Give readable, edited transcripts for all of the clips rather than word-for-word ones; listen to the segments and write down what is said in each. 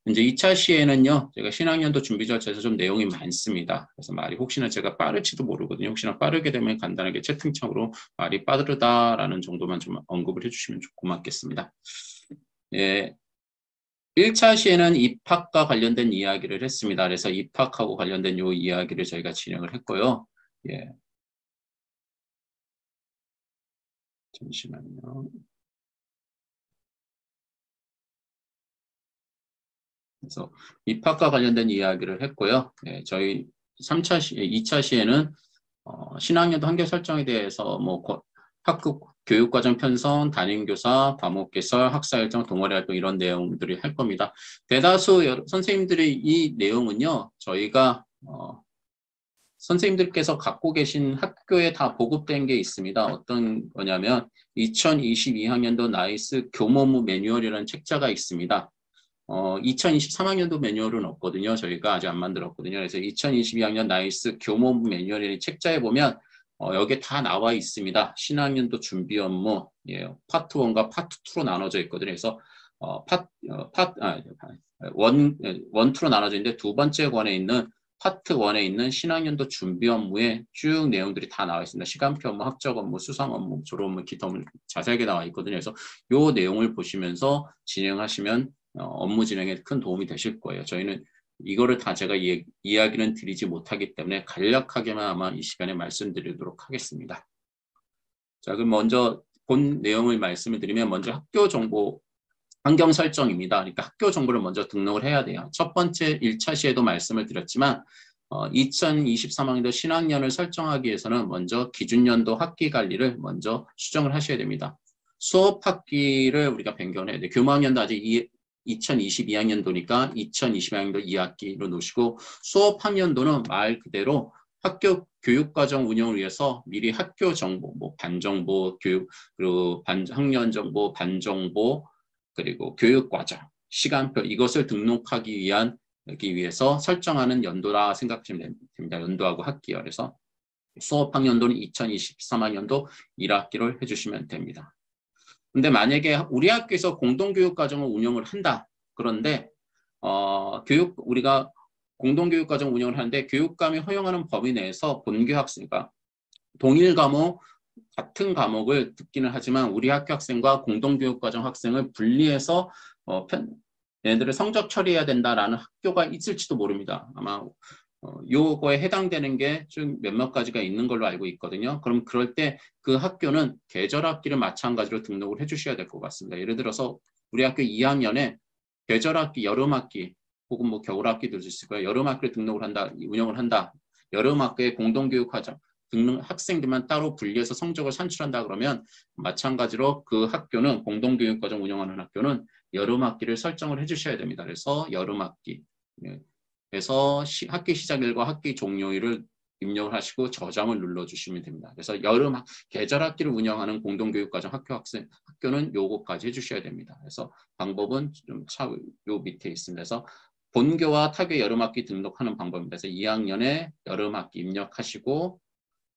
이제 2차 시에는요, 제가 신학년도 준비 절차에서 좀 내용이 많습니다. 그래서 말이 혹시나 제가 빠를지도 모르거든요. 혹시나 빠르게 되면 간단하게 채팅창으로 말이 빠르다라는 정도만 좀 언급을 해주시면 고맙겠습니다. 예, 1차 시에는 입학과 관련된 이야기를 했습니다. 그래서 입학하고 관련된 요 이야기를 저희가 진행을 했고요. 예, 잠시만요. 그래서 입학과 관련된 이야기를 했고요. 예, 저희 3차 시, 2차 시에는 신학년도 한계 설정에 대해서 뭐 학급 교육과정 편성, 담임교사, 과목 개설, 학사 일정, 동아리 활동 이런 내용들이 할 겁니다. 대다수 선생님들이 이 내용은요, 저희가 선생님들께서 갖고 계신 학교에 다 보급된 게 있습니다. 어떤 거냐면 2022학년도 나이스 교모무 매뉴얼이라는 책자가 있습니다. 2023학년도 매뉴얼은 없거든요. 저희가 아직 안 만들었거든요. 그래서 2022학년 나이스 교모부 매뉴얼의 책자에 보면 여기에 다 나와 있습니다. 신학년도 준비 업무 파트 1과 파트 2로 나눠져 있거든요. 그래서 원, 2로 나눠져 있는데 두 번째 권에 있는 파트 1에 있는 신학년도 준비 업무에 쭉 내용들이 다 나와 있습니다. 시간표 업무, 학적 업무, 수상 업무, 졸업 업무, 기타 업무 자세하게 나와 있거든요. 그래서 이 내용을 보시면서 진행하시면 업무 진행에 큰 도움이 되실 거예요. 저희는 이거를 다 제가 이야기는 드리지 못하기 때문에 간략하게만 아마 이 시간에 말씀드리도록 하겠습니다. 자, 그럼 먼저 본 내용을 말씀을 드리면 먼저 학교 정보 환경 설정입니다. 그러니까 학교 정보를 먼저 등록을 해야 돼요. 첫 번째 1차 시에도 말씀을 드렸지만 2023학년도 신학년을 설정하기 위해서는 먼저 기준연도 학기 관리를 먼저 수정을 하셔야 됩니다. 수업 학기를 우리가 변경해야 돼요. 교무학년도 아직 2022학년도니까 2022학년도 2학기로 놓으시고 수업 학년도는 말 그대로 학교 교육과정 운영을 위해서 미리 학교 정보, 뭐 반정보, 교육, 그리고 학년 정보, 반정보, 그리고 교육과정, 시간표 이것을 등록하기 위해서 설정하는 연도라 생각하시면 됩니다. 연도하고 학기요. 그래서 수업 학년도는 2023학년도 1학기를 해주시면 됩니다. 근데 만약에 우리 학교에서 공동교육과정을 운영을 한다. 그런데 우리가 공동교육과정 운영을 하는데 교육감이 허용하는 범위 내에서 본교 학생과 동일 과목 같은 과목을 듣기는 하지만 우리 학교 학생과 공동교육과정 학생을 분리해서 얘네들을 성적 처리해야 된다라는 학교가 있을지도 모릅니다. 아마 요거에 해당되는 게 좀 몇몇 가지가 있는 걸로 알고 있거든요. 그럼 그럴 때 그 학교는 계절 학기를 마찬가지로 등록을 해주셔야 될 것 같습니다. 예를 들어서 우리 학교 2학년에 계절 학기, 여름 학기 혹은 뭐 겨울 학기도 있을 거예요. 여름 학기를 등록을 한다, 운영을 한다. 여름 학기에 공동교육과정 등록 학생들만 따로 분리해서 성적을 산출한다 그러면 마찬가지로 그 학교는 공동교육과정 운영하는 학교는 여름 학기를 설정을 해주셔야 됩니다. 그래서 여름 학기 그래서 학기 시작일과 학기 종료일을 입력을 하시고 저장을 눌러주시면 됩니다. 그래서 계절 학기를 운영하는 공동교육과정 학교는 요거까지 해주셔야 됩니다. 그래서 방법은 좀 요 밑에 있습니다. 그래서 본교와 타교 여름학기 등록하는 방법입니다. 그래서 2학년에 여름학기 입력하시고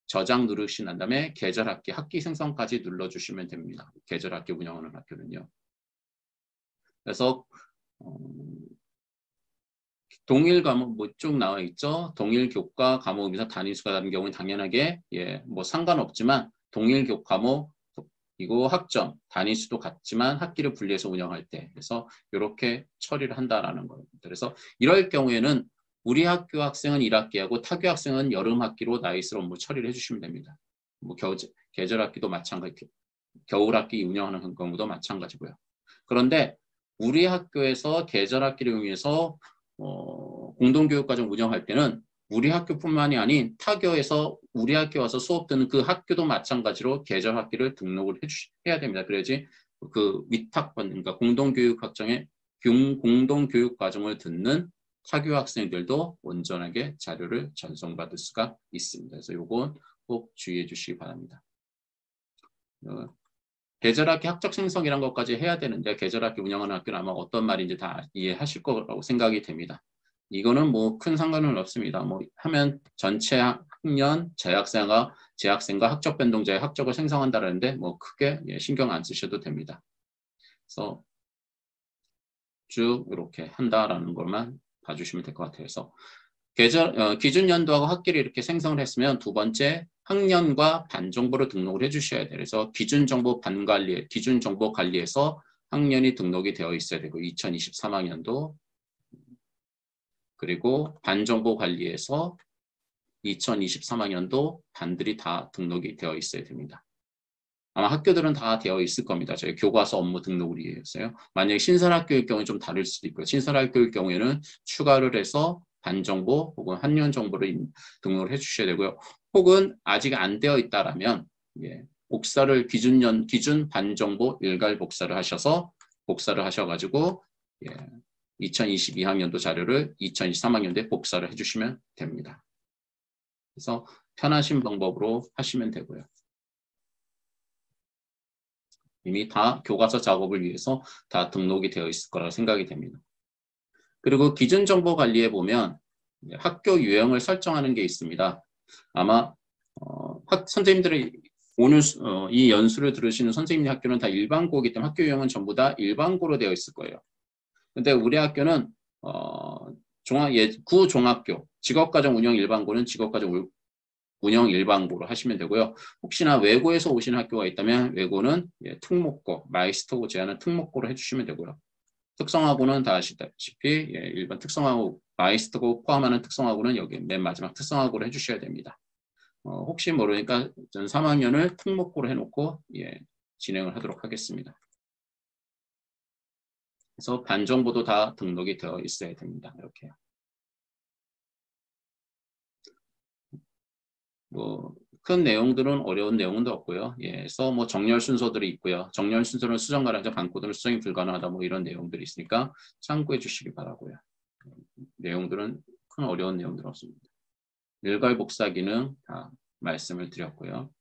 저장 누르신 다음에 계절학기, 학기 생성까지 눌러주시면 됩니다. 계절학기 운영하는 학교는요. 그래서 동일 과목 뭐 쭉 나와 있죠. 동일 교과 과목에서 단위수가 다른 경우는 당연하게 뭐 상관없지만 동일 과목이고 학점 단위수도 같지만 학기를 분리해서 운영할 때 그래서 이렇게 처리를 한다라는 겁니다. 그래서 이럴 경우에는 우리 학교 학생은 1학기하고 타교 학생은 여름 학기로 나이스로 업무 처리를 해주시면 됩니다. 뭐 계절 학기도 마찬가지, 겨울 학기 운영하는 경우도 마찬가지고요. 그런데 우리 학교에서 계절 학기를 이용해서 공동교육과정 운영할 때는 우리 학교뿐만이 아닌 타교에서 우리 학교 와서 수업 듣는 그 학교도 마찬가지로 계절 학기를 등록을 해야 됩니다. 그래야지 그 위탁받는 그러니까 공동교육과정을 듣는 타교 학생들도 온전하게 자료를 전송받을 수가 있습니다. 그래서 요건 꼭 주의해 주시기 바랍니다. 계절학기 학적 생성이란 것까지 해야 되는데 계절학기 운영하는 학교는 아마 어떤 말인지 다 이해하실 거라고 생각이 됩니다. 이거는 뭐 큰 상관은 없습니다. 뭐 하면 전체 학년 재학생과 학적 변동자의 학적을 생성한다는데 뭐 크게 신경 안 쓰셔도 됩니다. 그래서 쭉 이렇게 한다라는 것만 봐주시면 될 것 같아요. 그래서 기준 연도하고 학기를 이렇게 생성을 했으면 두 번째 학년과 반 정보를 등록을 해주셔야 돼요. 그래서 기준 정보 반 관리, 기준 정보 관리에서 학년이 등록이 되어 있어야 되고 2023학년도 그리고 반 정보 관리에서 2023학년도 반들이 다 등록이 되어 있어야 됩니다. 아마 학교들은 다 되어 있을 겁니다. 저희 교과서 업무 등록을 위해서요. 만약에 신설학교일 경우에 좀 다를 수도 있고요. 신설학교일 경우에는 추가를 해서 반정보 혹은 학년 정보를 등록을 해주셔야 되고요. 혹은 아직 안 되어 있다라면 복사를 기준 반정보 일괄 복사를 하셔서 복사를 하셔가지고 2022학년도 자료를 2023학년도에 복사를 해주시면 됩니다. 그래서 편하신 방법으로 하시면 되고요. 이미 다 교과서 작업을 위해서 다 등록이 되어 있을 거라고 생각이 됩니다. 그리고 기준 정보 관리에 보면 학교 유형을 설정하는 게 있습니다. 아마 선생님들이 오늘 이 연수를 들으시는 선생님 학교는 다 일반고이기 때문에 학교 유형은 전부 다 일반고로 되어 있을 거예요. 근데 우리 학교는 구종합교, 직업가정 운영 일반고는 직업가정 운영 일반고로 하시면 되고요. 혹시나 외고에서 오시는 학교가 있다면 외고는 특목고, 마이스터고 제한은 특목고로 해주시면 되고요. 특성화고는 다 아시다시피 일반 특성화고, 마이스터고 포함하는 특성화고는 여기 맨 마지막 특성화고로 해주셔야 됩니다. 혹시 모르니까 전 3학년을 특목고로 해놓고 진행을 하도록 하겠습니다. 그래서 반정보도 다 등록이 되어 있어야 됩니다. 이렇게요. 큰 내용들은 어려운 내용도 없고요. 그래서 정렬 순서들이 있고요. 정렬 순서는 수정 가능하자 반코드는 수정이 불가능하다 이런 내용들이 있으니까 참고해 주시기 바라고요. 내용들은 큰 어려운 내용들은 없습니다. 일괄 복사 기능 다 말씀을 드렸고요.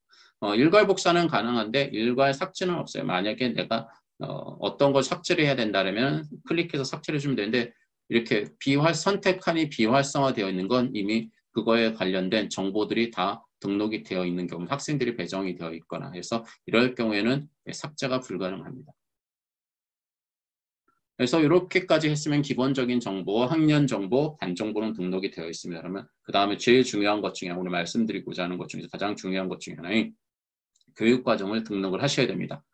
일괄 복사는 가능한데 일괄 삭제는 없어요. 만약에 내가 어떤 걸 삭제를 해야 된다면 클릭해서 삭제를 해주면 되는데 이렇게 선택칸이 비활성화되어 있는 건 이미 그거에 관련된 정보들이 다 등록이 되어 있는 경우 학생들이 배정이 되어 있거나 해서 이럴 경우에는 삭제가 불가능합니다. 그래서 이렇게까지 했으면 기본적인 정보, 학년 정보, 반 정보는 등록이 되어 있습니다. 그러면 그 다음에 제일 중요한 것 중에 오늘 말씀드리고자 하는 것 중에서 가장 중요한 것 중에 하나인 교육과정을 등록을 하셔야 됩니다.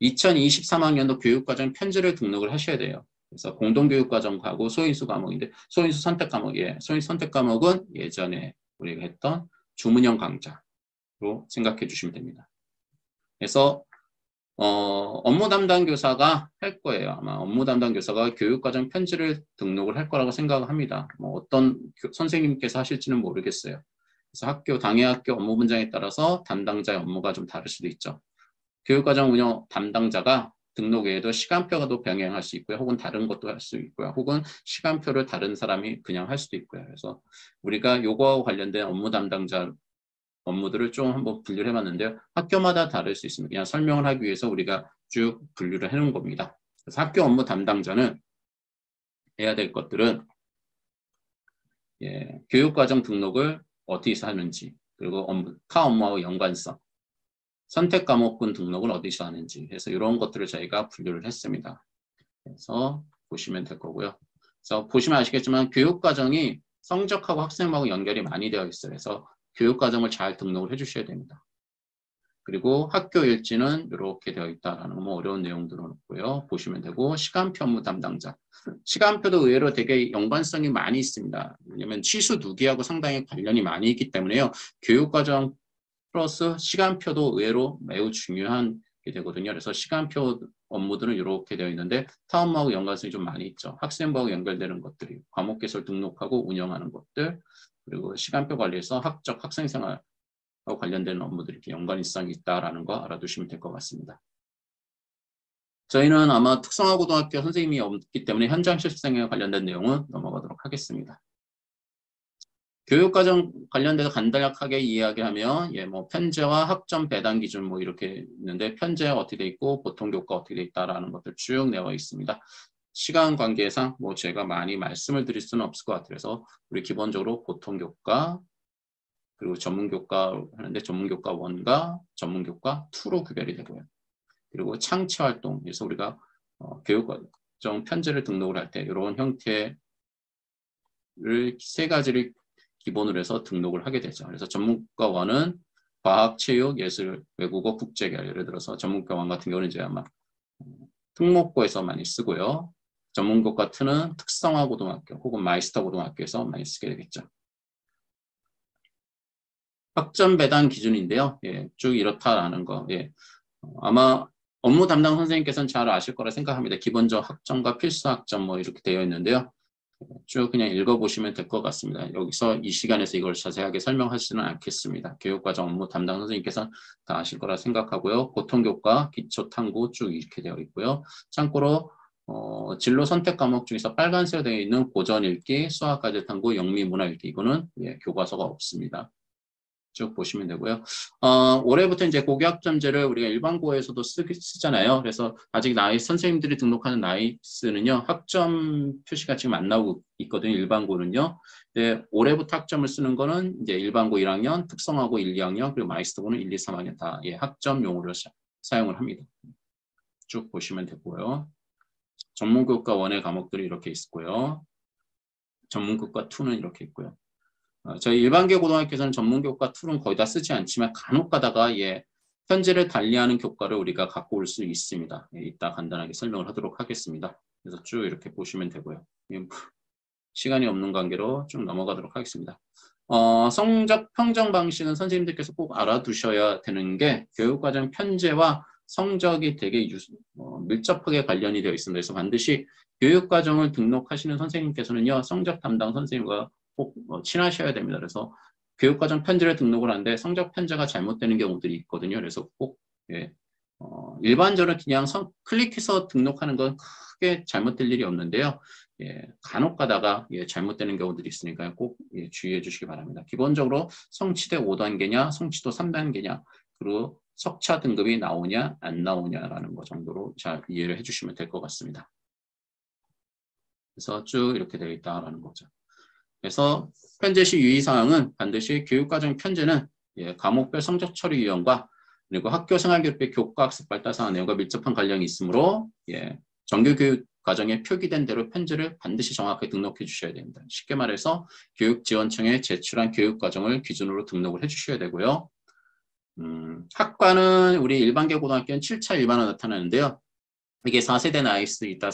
2023학년도 교육과정 편지를 등록을 하셔야 돼요. 그래서 공동교육과정하고 소인수 과목인데 소인수 선택 과목, 소인수 선택 과목은 예전에 우리가 했던 주문형 강좌로 생각해 주시면 됩니다. 그래서 업무 담당 교사가 할 거예요. 아마 업무 담당 교사가 교육과정 편지를 등록을 할 거라고 생각을 합니다. 어떤 선생님께서 하실지는 모르겠어요. 그래서 당해 학교 업무 분장에 따라서 담당자의 업무가 좀 다를 수도 있죠. 교육과정 운영 담당자가 등록 외에도 시간표도 병행할 수 있고요. 혹은 다른 것도 할 수 있고요. 혹은 시간표를 다른 사람이 그냥 할 수도 있고요. 그래서 우리가 요거하고 관련된 업무 담당자 업무들을 좀 한번 분류를 해봤는데요. 학교마다 다를 수 있습니다. 그냥 설명을 하기 위해서 우리가 쭉 분류를 해놓은 겁니다. 그래서 학교 업무 담당자는 해야 될 것들은 교육과정 등록을 어디서 하는지 그리고 타 업무하고 연관성 선택 과목군 등록을 어디서 하는지 해서 이런 것들을 저희가 분류를 했습니다. 그래서 보시면 될 거고요. 그래서 보시면 아시겠지만 교육과정이 성적하고 학생하고 연결이 많이 되어 있어요. 그래서 교육과정을 잘 등록을 해주셔야 됩니다. 그리고 학교 일지는 이렇게 되어 있다라는 어려운 내용들은 없고요. 보시면 되고 시간표 업무 담당자. 시간표도 의외로 되게 연관성이 많이 있습니다. 왜냐하면 취수 누기하고 상당히 관련이 많이 있기 때문에요. 교육과정 플러스 시간표도 의외로 매우 중요한 게 되거든요. 그래서 시간표 업무들은 이렇게 되어 있는데 타 업무하고 연관성이 좀 많이 있죠. 학생부하고 연결되는 것들이 과목 개설 등록하고 운영하는 것들 그리고 시간표 관리에서 학생생활 관련된 업무들이 이렇게 연관성이 있다라는 거 알아두시면 될 것 같습니다. 저희는 아마 특성화고등학교 선생님이 없기 때문에 현장 실습생에 관련된 내용은 넘어가도록 하겠습니다. 교육과정 관련돼서 간단하게 이야기하면 편제와 학점 배당 기준 이렇게 있는데 편제가 어떻게 돼 있고 보통 교과 어떻게 돼 있다라는 것들 쭉 나와 있습니다. 시간 관계상 제가 많이 말씀을 드릴 수는 없을 것 같아요. 그래서 우리 기본적으로 보통 교과 그리고 전문교과 하는데 전문교과 1과 전문교과 2로 구별이 되고요. 그리고 창치활동, 그래서 우리가 학종 편제를 등록을 할 때 이런 형태를 세 가지를 기본으로 해서 등록을 하게 되죠. 그래서 전문가원은 과학, 체육, 예술, 외국어, 국제계열. 예를 들어서 전문가원 같은 경우는 이제 아마 특목고에서 많이 쓰고요. 전문교과 2는 특성화고등학교 혹은 마이스터고등학교에서 많이 쓰게 되겠죠. 학점 배당 기준인데요. 예, 쭉 이렇다라는 거. 예. 아마 업무 담당 선생님께서는 잘 아실 거라 생각합니다. 기본적 학점과 필수 학점 뭐 이렇게 되어 있는데요. 쭉 그냥 읽어보시면 될 것 같습니다. 여기서 이 시간에서 이걸 자세하게 설명하지는 않겠습니다. 교육과정 업무 담당 선생님께서는 다 아실 거라 생각하고요. 고통교과, 기초탐구 쭉 이렇게 되어 있고요. 참고로 진로 선택 과목 중에서 빨간색으로 되어 있는 고전 읽기, 수학과제 탐구, 영미 문화 읽기 이거는 예, 교과서가 없습니다. 쭉 보시면 되고요. 올해부터 이제 고교학점제를 우리가 일반고에서도 쓰잖아요. 그래서 아직 선생님들이 등록하는 나이스는요, 학점 표시가 지금 안 나오고 있거든요. 일반고는요. 네, 올해부터 학점을 쓰는 거는 이제 일반고 1학년, 특성화고 1, 2학년, 그리고 마이스터고는 1, 2, 3학년 다 예, 학점용으로 사용을 합니다. 쭉 보시면 되고요. 전문교과 1의 과목들이 이렇게 있고요. 전문교과 2는 이렇게 있고요. 저희 일반계 고등학교에서는 전문교과 툴은 거의 다 쓰지 않지만 간혹 가다가 예, 현재를 달리하는 교과를 우리가 갖고 올 수 있습니다. 예, 이따 간단하게 설명을 하도록 하겠습니다. 그래서 쭉 이렇게 보시면 되고요. 예, 시간이 없는 관계로 쭉 넘어가도록 하겠습니다. 성적 평정 방식은 선생님들께서 꼭 알아두셔야 되는 게 교육과정 편제와 성적이 되게 밀접하게 관련이 되어 있습니다. 그래서 반드시 교육과정을 등록하시는 선생님께서는요, 성적 담당 선생님과 꼭 친하셔야 됩니다. 그래서 교육과정 편제를 등록을 하는데 성적 편제가 잘못되는 경우들이 있거든요. 그래서 꼭 예, 일반적으로 그냥 클릭해서 등록하는 건 크게 잘못될 일이 없는데요. 예, 간혹 가다가 예, 잘못되는 경우들이 있으니까 꼭 예, 주의해 주시기 바랍니다. 기본적으로 성취대 5단계냐, 성취도 3단계냐, 그리고 석차 등급이 나오냐, 안 나오냐라는 것 정도로 잘 이해를 해주시면 될 것 같습니다. 그래서 쭉 이렇게 되어 있다라는 거죠. 그래서 편제 시 유의사항은 반드시 교육과정 편제는 예, 과목별 성적 처리 유형과 그리고 학교 생활교육별 교과학습 발달사항 내용과 밀접한 관련이 있으므로 예, 정규교육 과정에 표기된 대로 편제를 반드시 정확하게 등록해 주셔야 됩니다. 쉽게 말해서 교육지원청에 제출한 교육과정을 기준으로 등록을 해 주셔야 되고요. 학과는 우리 일반계 고등학교는 7차 일반화 나타나는데요. 이게 4세대 나이스 이따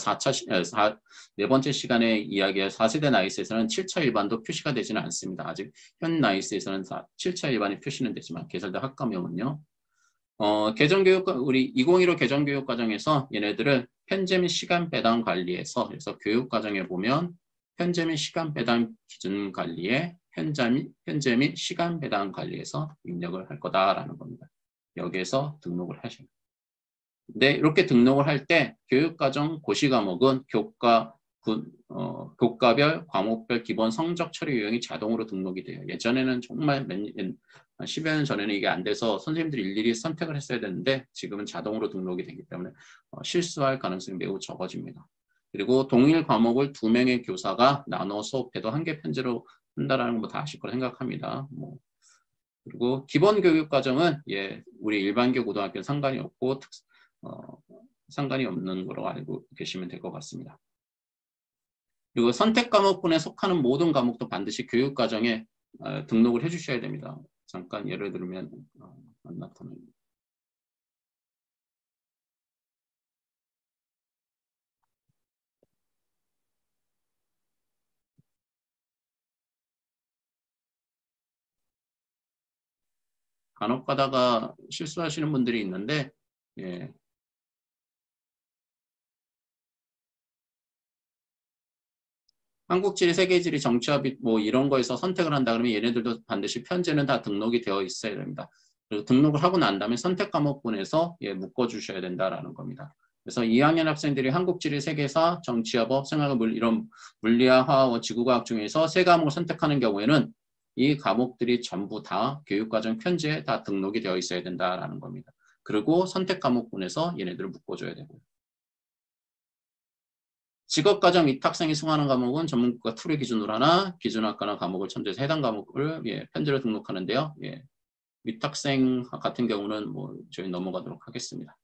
네 번째 시간에 이야기할 4세대 나이스에서는 7차 일반도 표시가 되지는 않습니다. 아직 현 나이스에서는 7차 일반이 표시는 되지만 개설된 학과명은요. 개정교육 우리 2015 개정교육 과정에서 얘네들을 편제 및 시간 배당 관리에서 그래서 교육 과정에 보면 편제 및 시간 배당 기준 관리에 편제 및 시간 배당 관리에서 입력을 할 거다라는 겁니다. 여기에서 등록을 하시면. 네, 이렇게 등록을 할 때 교육과정 고시 과목은 교과별, 과목별 기본 성적 처리 유형이 자동으로 등록이 돼요. 예전에는 정말 10여 년 전에는 이게 안 돼서 선생님들이 일일이 선택을 했어야 되는데 지금은 자동으로 등록이 되기 때문에 실수할 가능성이 매우 적어집니다. 그리고 동일 과목을 2명의 교사가 나눠 수업해도 한 개 편제로 한다는 거 다 아실 거라 생각합니다. 그리고 기본 교육 과정은 예, 우리 일반교 고등학교는 상관이 없고 상관이 없는 거로 알고 계시면 될 것 같습니다. 그리고 선택 과목군에 속하는 모든 과목도 반드시 교육 과정에 등록을 해주셔야 됩니다. 잠깐 예를 들면 안 나타납니다. 간혹 가다가 실수하시는 분들이 있는데 예. 한국지리, 세계지리, 정치화비 뭐 이런 거에서 선택을 한다 그러면 얘네들도 반드시 편제는 다 등록이 되어 있어야 됩니다. 그리고 등록을 하고 난 다음에 선택 과목분에서 예, 묶어주셔야 된다라는 겁니다. 그래서 2학년 학생들이 한국지리, 세계사, 정치화법, 생활물 이런 물리학, 화학, 지구과학 중에서 세 과목을 선택하는 경우에는 이 과목들이 전부 다 교육과정 편제에 다 등록이 되어 있어야 된다라는 겁니다. 그리고 선택 과목분에서 얘네들을 묶어줘야 되고요. 직업과정 윗학생이 수강하는 과목은 전문가 툴을 기준으로 하나, 기준학과나 과목을 첨지해서 해당 과목을 예, 편제로 등록하는데요. 예, 윗학생 같은 경우는 뭐 저희 넘어가도록 하겠습니다.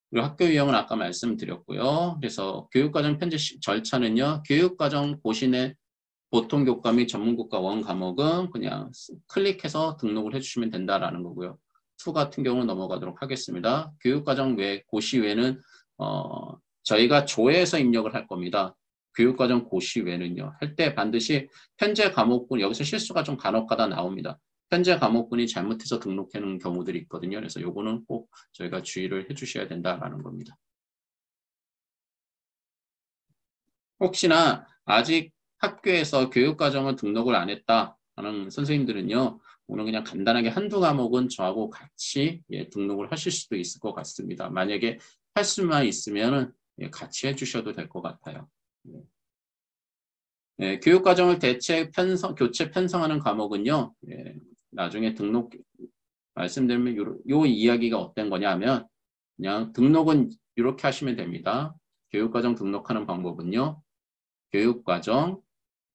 그리고 학교 유형은 아까 말씀드렸고요. 그래서 교육과정 편제 절차는요. 교육과정 고시내 보통 교과 및 전문 교과 원 과목은 그냥 클릭해서 등록을 해주시면 된다라는 거고요. 2 같은 경우는 넘어가도록 하겠습니다. 교육과정 외 고시 외는 저희가 조회해서 입력을 할 겁니다. 교육과정 고시 외는요. 할 때 반드시 편제 과목분 여기서 실수가 좀 간혹가다 나옵니다. 편제 과목분이 잘못해서 등록하는 경우들이 있거든요. 그래서 요거는 꼭 저희가 주의를 해주셔야 된다라는 겁니다. 혹시나 아직 학교에서 교육과정을 등록을 안 했다 하는 선생님들은요. 오늘 그냥 간단하게 한두 과목은 저하고 같이 등록을 하실 수도 있을 것 같습니다. 만약에 할 수만 있으면 같이 해주셔도 될 것 같아요. 교육과정을 교체 편성하는 과목은요. 나중에 등록 말씀드리면 요 이야기가 어떤 거냐면 그냥 등록은 이렇게 하시면 됩니다. 교육과정 등록하는 방법은요. 교육과정,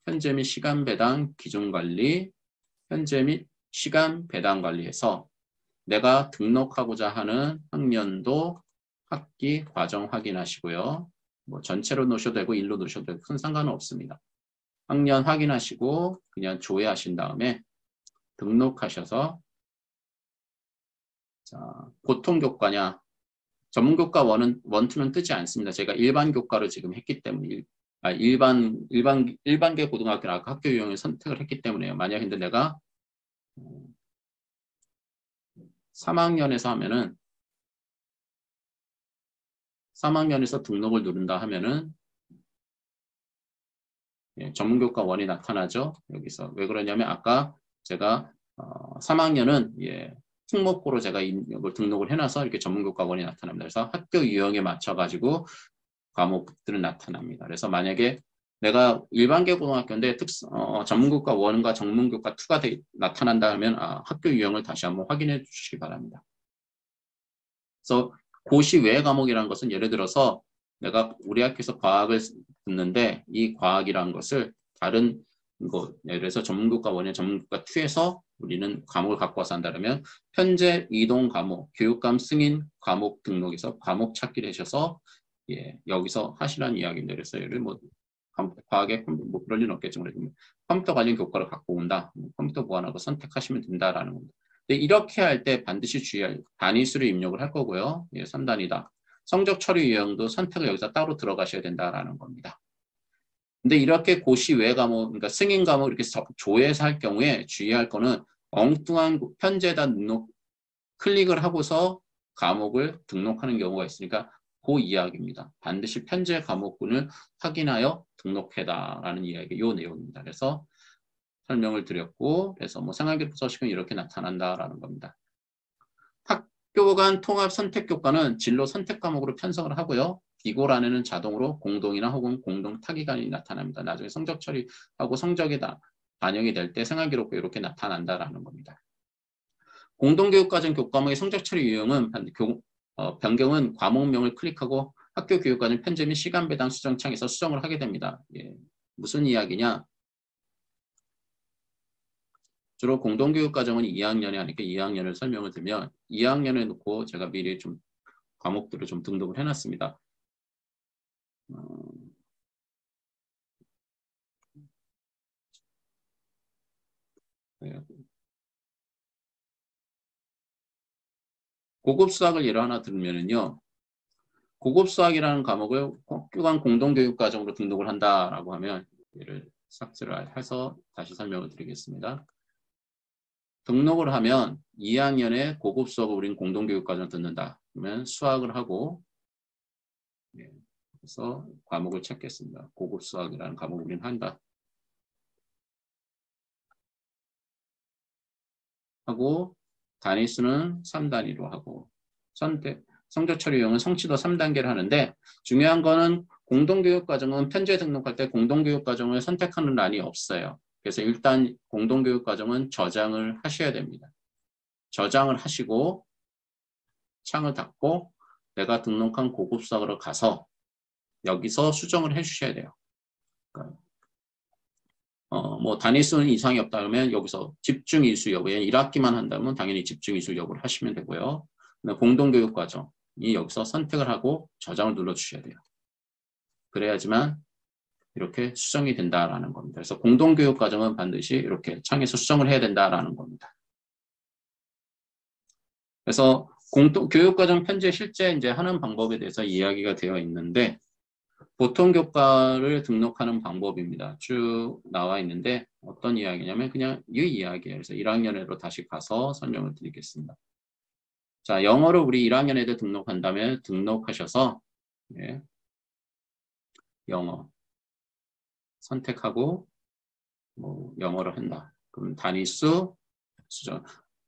현재 및 시간 배당 기준관리, 현재 및 시간 배당 관리에서 내가 등록하고자 하는 학년도, 학기, 과정 확인하시고요. 뭐 전체로 놓으셔도 되고 일로 놓으셔도 되고 큰 상관은 없습니다. 학년 확인하시고 그냥 조회하신 다음에 등록하셔서 자, 보통 교과냐 전문 교과 원투는 뜨지 않습니다. 제가 일반 교과를 지금 했기 때문에 일반계 고등학교 학교 유형을 선택을 했기 때문에요. 만약 근데 내가 3학년에서 하면은 3학년에서 등록을 누른다 하면은 전문교과 원이 나타나죠. 여기서 왜 그러냐면 아까 제가 3학년은 특목고로 제가 이걸 등록을 해놔서 이렇게 전문교과 원이 나타납니다. 그래서 학교 유형에 맞춰가지고 과목들은 나타납니다. 그래서 만약에 내가 일반계 고등학교인데 전문교과 1과 전문교과 2가 나타난다 하면 학교 유형을 다시 한번 확인해 주시기 바랍니다. 그래서 고시 외 과목이라는 것은 예를 들어서 내가 우리 학교에서 과학을 듣는데 이 과학이라는 것을 다른 예를 들어서 전문교과 1에 전문교과 2에서 우리는 과목을 갖고 와서 한다면 현재 이동 과목, 교육감 승인 과목 등록에서 과목 찾기를 하셔서 여기서 하시라는 이야기인데 그래서 예를 과학에 뭐 그럴 리는 없겠지만 컴퓨터 관련 교과를 갖고 온다. 컴퓨터 보안하고 선택하시면 된다라는 겁니다. 근데 이렇게 할 때 반드시 주의할 단위수를 입력을 할 거고요. 3단이다. 성적 처리 유형도 선택을 여기서 따로 들어가셔야 된다라는 겁니다. 근데 이렇게 고시 외 과목, 그러니까 승인 과목 이렇게 조회해서 할 경우에 주의할 거는 엉뚱한 편제에다 클릭을 하고서 과목을 등록하는 경우가 있으니까 그 이야기입니다. 반드시 편제 과목군을 확인하여 등록해다라는 이야기, 요 내용입니다. 그래서 설명을 드렸고, 그래서 뭐 생활기록 서식은 이렇게 나타난다라는 겁니다. 학교 간 통합 선택 교과는 진로 선택 과목으로 편성을 하고요. 기고란에는 자동으로 공동이나 혹은 공동 타기간이 나타납니다. 나중에 성적 처리하고 성적이 반영이 될 때 생활기록부에 이렇게 나타난다라는 겁니다. 공동교육과정 교과목의 성적 처리 유형은 변경은 과목명을 클릭하고 학교 교육과정 편제 및 시간 배당 수정창에서 수정을 하게 됩니다. 무슨 이야기냐? 주로 공동교육과정은 2학년에 하니까 2학년을 설명을 드리면 2학년에 놓고 제가 미리 좀 과목들을 좀 등록을 해놨습니다. 고급 수학을 예로 하나 들면은요. 고급 수학이라는 과목을 학교간 공동교육과정으로 등록을 한다라고 하면 얘를 삭제를 해서 다시 설명을 드리겠습니다. 등록을 하면 2학년에 고급 수학을 우린 공동교육과정 듣는다. 그러면 수학을 하고 그래서 과목을 찾겠습니다. 고급 수학이라는 과목을 우린 한다. 하고 단위수는 3단위로 하고 성적 처리 유형은 성취도 3단계를 하는데 중요한 거는 공동교육과정은 편제 등록할 때 공동교육과정을 선택하는 란이 없어요. 그래서 일단 공동교육과정은 저장을 하셔야 됩니다. 저장을 하시고 창을 닫고 내가 등록한 고급수학으로 가서 여기서 수정을 해주셔야 돼요. 그러니까 뭐 단위수는 이상이 없다 그러면 여기서 집중이수 여부에 1학기만 한다면 당연히 집중이수 여부를 하시면 되고요. 공동교육과정 여기서 선택을 하고 저장을 눌러주셔야 돼요. 그래야지만 이렇게 수정이 된다라는 겁니다. 그래서 공동교육과정은 반드시 이렇게 창에서 수정을 해야 된다라는 겁니다. 그래서 교육과정 편제 실제 이제 하는 방법에 대해서 이야기가 되어 있는데 보통 교과를 등록하는 방법입니다. 쭉 나와 있는데 어떤 이야기냐면 그냥 이 이야기예요. 그래서 1학년으로 다시 가서 설명을 드리겠습니다. 자, 영어를 우리 1학년 애들 등록한다면 등록하셔서 예, 영어 선택하고 뭐 영어를 한다. 그럼 단위수 수정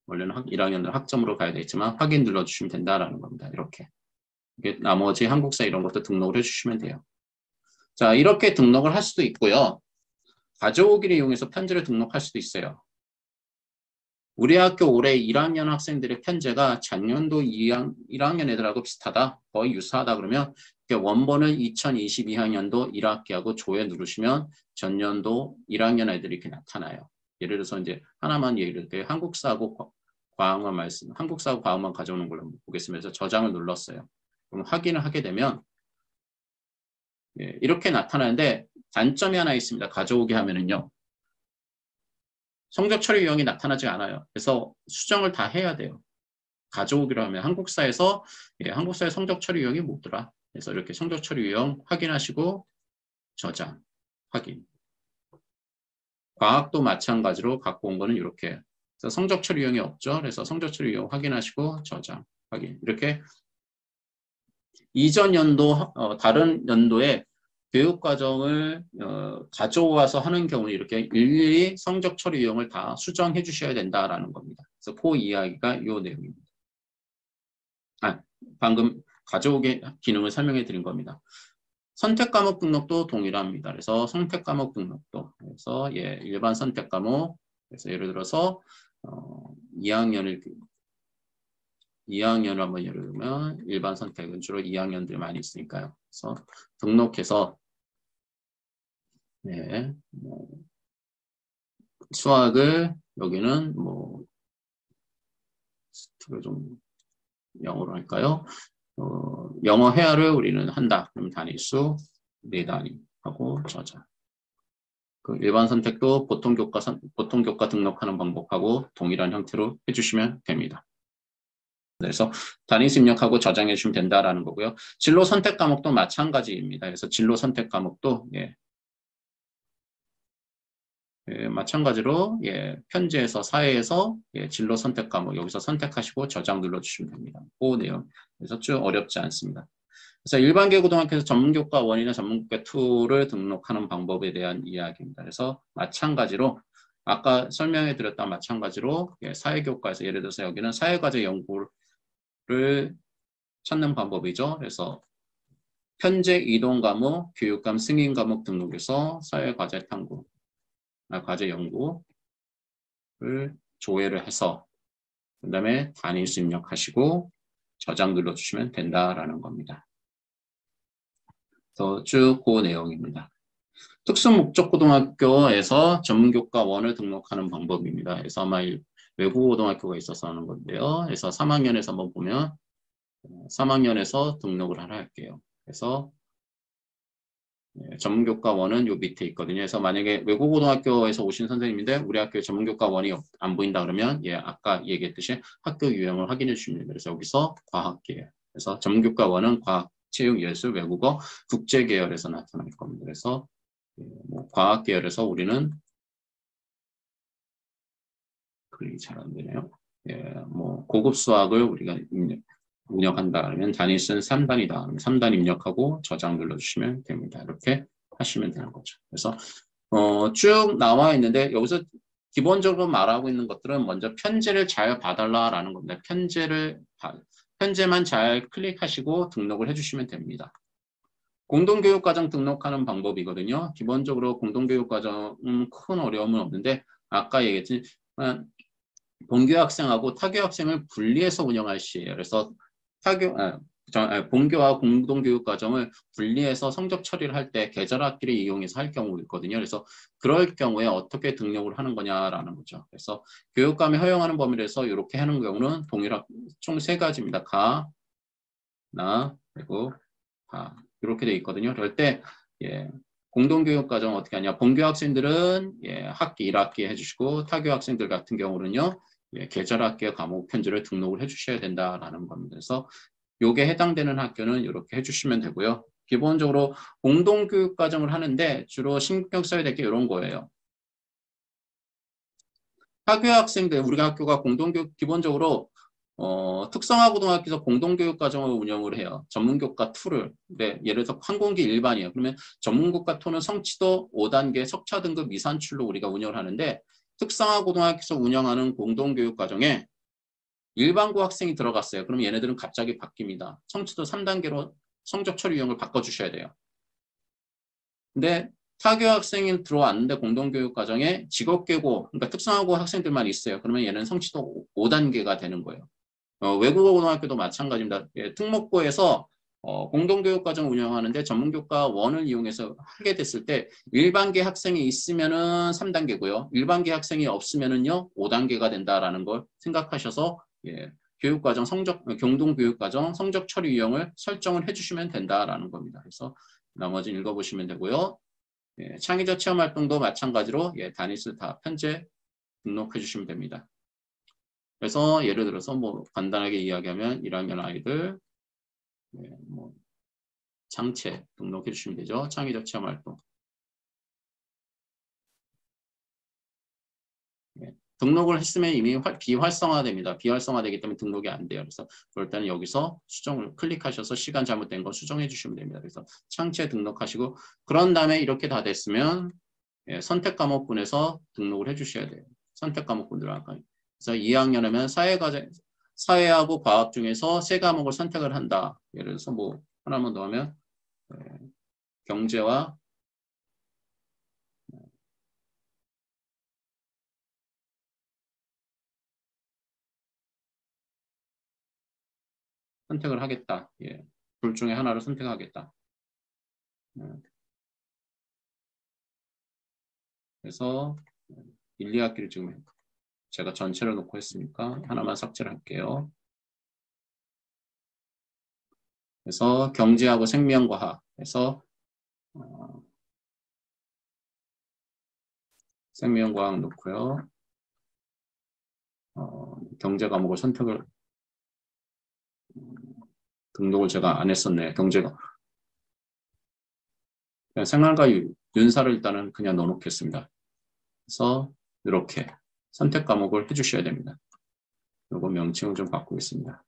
원래는 1학년들 학점으로 가야 되겠지만 확인 눌러주시면 된다라는 겁니다. 이렇게 나머지 한국사 이런 것도 등록을 해주시면 돼요. 자, 이렇게 등록을 할 수도 있고요. 가져오기를 이용해서 편지를 등록할 수도 있어요. 우리 학교 올해 1학년 학생들의 편제가 작년도 1학년 애들하고 비슷하다. 거의 유사하다 그러면 원본을 2022학년도 1학기하고 조회 누르시면 전년도 1학년 애들이 이렇게 나타나요. 예를 들어서 이제 하나만 예를 들어 한국사하고 한국사하고 과학만 가져오는 걸로 보겠습니다. 저장을 눌렀어요. 그럼 확인을 하게 되면 예, 이렇게 나타나는데 단점이 하나 있습니다. 가져오게 하면은요. 성적 처리 유형이 나타나지 않아요. 그래서 수정을 다 해야 돼요. 가져오기로 하면 한국사에서 예, 한국사의 성적 처리 유형이 뭐더라. 그래서 이렇게 성적 처리 유형 확인하시고 저장, 확인. 과학도 마찬가지로 갖고 온 거는 이렇게. 그래서 성적 처리 유형이 없죠. 그래서 성적 처리 유형 확인하시고 저장, 확인. 이렇게 이전 연도, 다른 연도에 교육과정을 가져와서 하는 경우는 이렇게 일일이 성적 처리 유형을 다 수정해 주셔야 된다라는 겁니다. 그래서 그 이야기가 이 내용입니다. 방금 가져오게 기능을 설명해 드린 겁니다. 선택 과목 등록도 동일합니다. 그래서 선택 과목 등록도 그래서 예, 일반 선택 과목 그래서 예를 들어서 2학년을 한번 예를 들면 일반 선택은 주로 2학년들이 많이 있으니까요. 그래서 등록해서 네, 수학을 여기는 뭐 좀 영어로 할까요? 영어 회화를 우리는 한다. 그럼 단위수 4단위 하고 저장. 그 일반 선택도 보통 교과 등록하는 방법하고 동일한 형태로 해주시면 됩니다. 그래서 단위수 입력하고 저장해 주시면 된다라는 거고요. 진로 선택 과목도 마찬가지입니다. 그래서 진로 선택 과목도 예, 마찬가지로 예, 편지에서 사회에서 예, 진로 선택 과목 여기서 선택하시고 저장 눌러주시면 됩니다. 그 내용 그래서 쭉 어렵지 않습니다. 그래서 일반계 고등학교에서 전문교과 1이나 전문교과 2를 등록하는 방법에 대한 이야기입니다. 그래서 마찬가지로 아까 설명해 드렸던 마찬가지로 예, 사회교과에서 예를 들어서 여기는 사회과제 연구를 찾는 방법이죠. 그래서 편제 이동 과목, 교육감 승인 과목 등록에서 사회과제 탐구 과제 연구를 조회를 해서 그 다음에 단위수 입력하시고 저장 눌러주시면 된다라는 겁니다. 쭉 그 내용입니다. 특수목적고등학교에서 전문교과 1을 등록하는 방법입니다. 그래서 아마 외국고등학교가 있어서 하는 건데요. 그래서 3학년에서 한번 보면 3학년에서 등록을 하나 할게요. 그래서 전문교과 1은 요 밑에 있거든요. 그래서 만약에 외국고등학교에서 오신 선생님인데 우리 학교에 전문교과 1이 안 보인다 그러면 예, 아까 얘기했듯이 학교 유형을 확인해 주시면 됩니다. 그래서 여기서 과학계열. 그래서 전문교과 1은 과학, 체육, 예술, 외국어, 국제계열에서 나타날 겁니다. 그래서 뭐 과학계열에서 우리는 글이 잘 안 되네요. 예, 뭐 고급 수학을 우리가 운영한다 그러면 단위수는 3단이다. 그러면 3단 입력하고 저장 눌러주시면 됩니다. 이렇게 하시면 되는 거죠. 그래서 쭉 나와 있는데 여기서 기본적으로 말하고 있는 것들은 먼저 편지를 잘 봐달라라는 겁니다. 편지만 잘 클릭하시고 등록을 해주시면 됩니다. 공동교육과정 등록하는 방법이거든요. 기본적으로 공동교육과정은 큰 어려움은 없는데 아까 얘기했지만 본교 학생하고 타교 학생을 분리해서 운영할 시에요. 그래서 본교와 공동교육과정을 분리해서 성적 처리를 할 때 계절학기를 이용해서 할 경우 있거든요. 그래서 그럴 경우에 어떻게 등록을 하는 거냐라는 거죠. 그래서 교육감이 허용하는 범위에서 이렇게 하는 경우는 동일한 총 3가지입니다. 나 그리고 다 이렇게 돼 있거든요. 그럴 때 예, 공동교육과정 어떻게 하냐? 본교 학생들은 예, 학기 1학기 해주시고 타교 학생들 같은 경우는요. 예, 계절학기 과목 편지를 등록을 해주셔야 된다라는 겁니다. 그래서 요게 해당되는 학교는 이렇게 해주시면 되고요. 기본적으로 공동교육과정을 하는데 주로 신경 써야 될 게 이런 거예요. 타교 학생들 우리 학교가 공동교육 기본적으로 특성화고등학교에서 공동교육과정을 운영을 해요. 전문교과 2를. 네, 예를 들어서 항공기 일반이에요. 그러면 전문교과 2는 성취도 5단계 석차 등급 미산출로 우리가 운영을 하는데 특성화고등학교에서 운영하는 공동교육과정에 일반고 학생이 들어갔어요. 그럼 얘네들은 갑자기 바뀝니다. 성취도 3단계로 성적 처리 유형을 바꿔주셔야 돼요. 근데 타교 학생이 들어왔는데 공동교육과정에 직업계고, 그러니까 특성화고 학생들만 있어요. 그러면 얘는 성취도 5단계가 되는 거예요. 외국어고등학교도 마찬가지입니다. 예, 특목고에서 공동교육과정 운영하는데 전문교과 1을 이용해서 하게 됐을 때 일반계 학생이 있으면은 3단계고요. 일반계 학생이 없으면은요 5단계가 된다라는 걸 생각하셔서 예, 교육과정 공동교육과정 성적 처리 유형을 설정을 해주시면 된다라는 겁니다. 그래서 나머지 읽어보시면 되고요. 예, 창의적 체험활동도 마찬가지로 예, 단위수 다 편제 등록해 주시면 됩니다. 그래서 예를 들어서 뭐 간단하게 이야기하면 1학년 아이들 예, 뭐 장체 등록해 주시면 되죠. 창의적 체험활동. 예, 등록을 했으면 이미 비활성화됩니다. 비활성화되기 때문에 등록이 안 돼요. 그래서 그럴 때는 여기서 수정을 클릭하셔서 시간 잘못된 거 수정해 주시면 됩니다. 그래서 창체 등록하시고 그런 다음에 이렇게 다 됐으면 예, 선택 과목분에서 등록을 해 주셔야 돼요. 선택 과목분들 아까. 그래서 2학년이면 사회하고 과학 중에서 세 과목을 선택을 한다. 예를 들어서 뭐 하나만 더 하면 예, 경제와 선택을 하겠다. 예, 둘 중에 하나를 선택하겠다. 예, 그래서 1, 2학기를 지금 제가 전체를 놓고 했으니까 하나만 삭제를 할게요. 그래서 경제하고 생명과학에서 생명과학 놓고요. 경제 과목을 등록을 제가 안 했었네. 경제가. 그냥 생활과 윤사를 일단은 그냥 넣어놓겠습니다. 그래서 이렇게 선택 과목을 해주셔야 됩니다. 요거 명칭을 좀 바꾸겠습니다.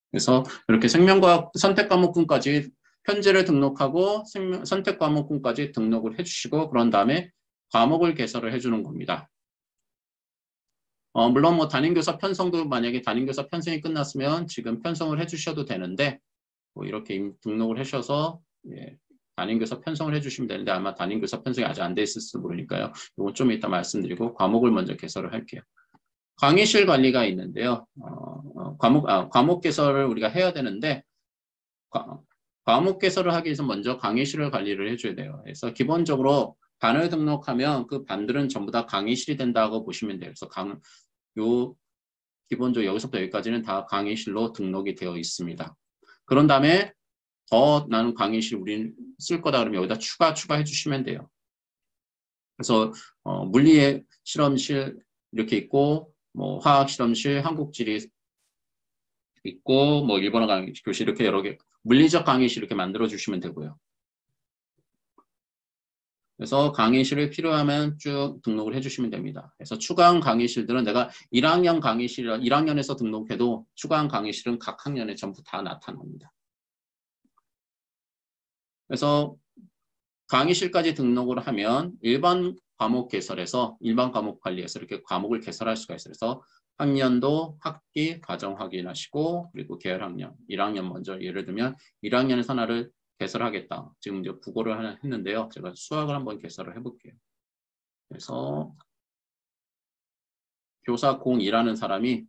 그래서 이렇게 생명과학 선택 과목군까지 편제를 등록하고 선택 과목군까지 등록을 해주시고 그런 다음에 과목을 개설을 해주는 겁니다. 물론 뭐 담임교사 편성도 만약에 담임교사 편성이 끝났으면 지금 편성을 해주셔도 되는데 뭐 이렇게 등록을 하셔서 예, 담임교사 편성을 해주시면 되는데 아마 담임교사 편성이 아직 안 돼 있을지 모르니까요. 이건 좀 이따 말씀드리고 과목을 먼저 개설을 할게요. 강의실 관리가 있는데요. 과목 개설을 우리가 해야 되는데 과목 개설을 하기 위해서 먼저 강의실을 관리를 해줘야 돼요. 그래서 기본적으로 반을 등록하면 그 반들은 전부 다 강의실이 된다고 보시면 돼요. 그래서 기본적으로 여기서부터 여기까지는 다 강의실로 등록이 되어 있습니다. 그런 다음에 더 나는 강의실 우린 쓸 거다 그러면 여기다 추가해 주시면 돼요. 그래서 물리 실험실 이렇게 있고 뭐 화학 실험실, 한국지리 있고 뭐 일본어 교실 이렇게 여러 개 물리적 강의실 이렇게 만들어 주시면 되고요. 그래서 강의실을 필요하면 쭉 등록을 해주시면 됩니다. 그래서 추가한 강의실들은 내가 1학년에서 등록해도 추가한 강의실은 각 학년에 전부 다 나타납니다. 그래서 강의실까지 등록을 하면 일반 과목 관리에서 이렇게 과목을 개설할 수가 있어요. 그래서 학년도, 학기, 과정 확인하시고 그리고 계열학년, 1학년 먼저 예를 들면 1학년에서 하나를 개설하겠다. 지금 이제 국어를 하나 했는데요. 제가 수학을 한번 개설을 해볼게요. 그래서 교사 02라는 사람이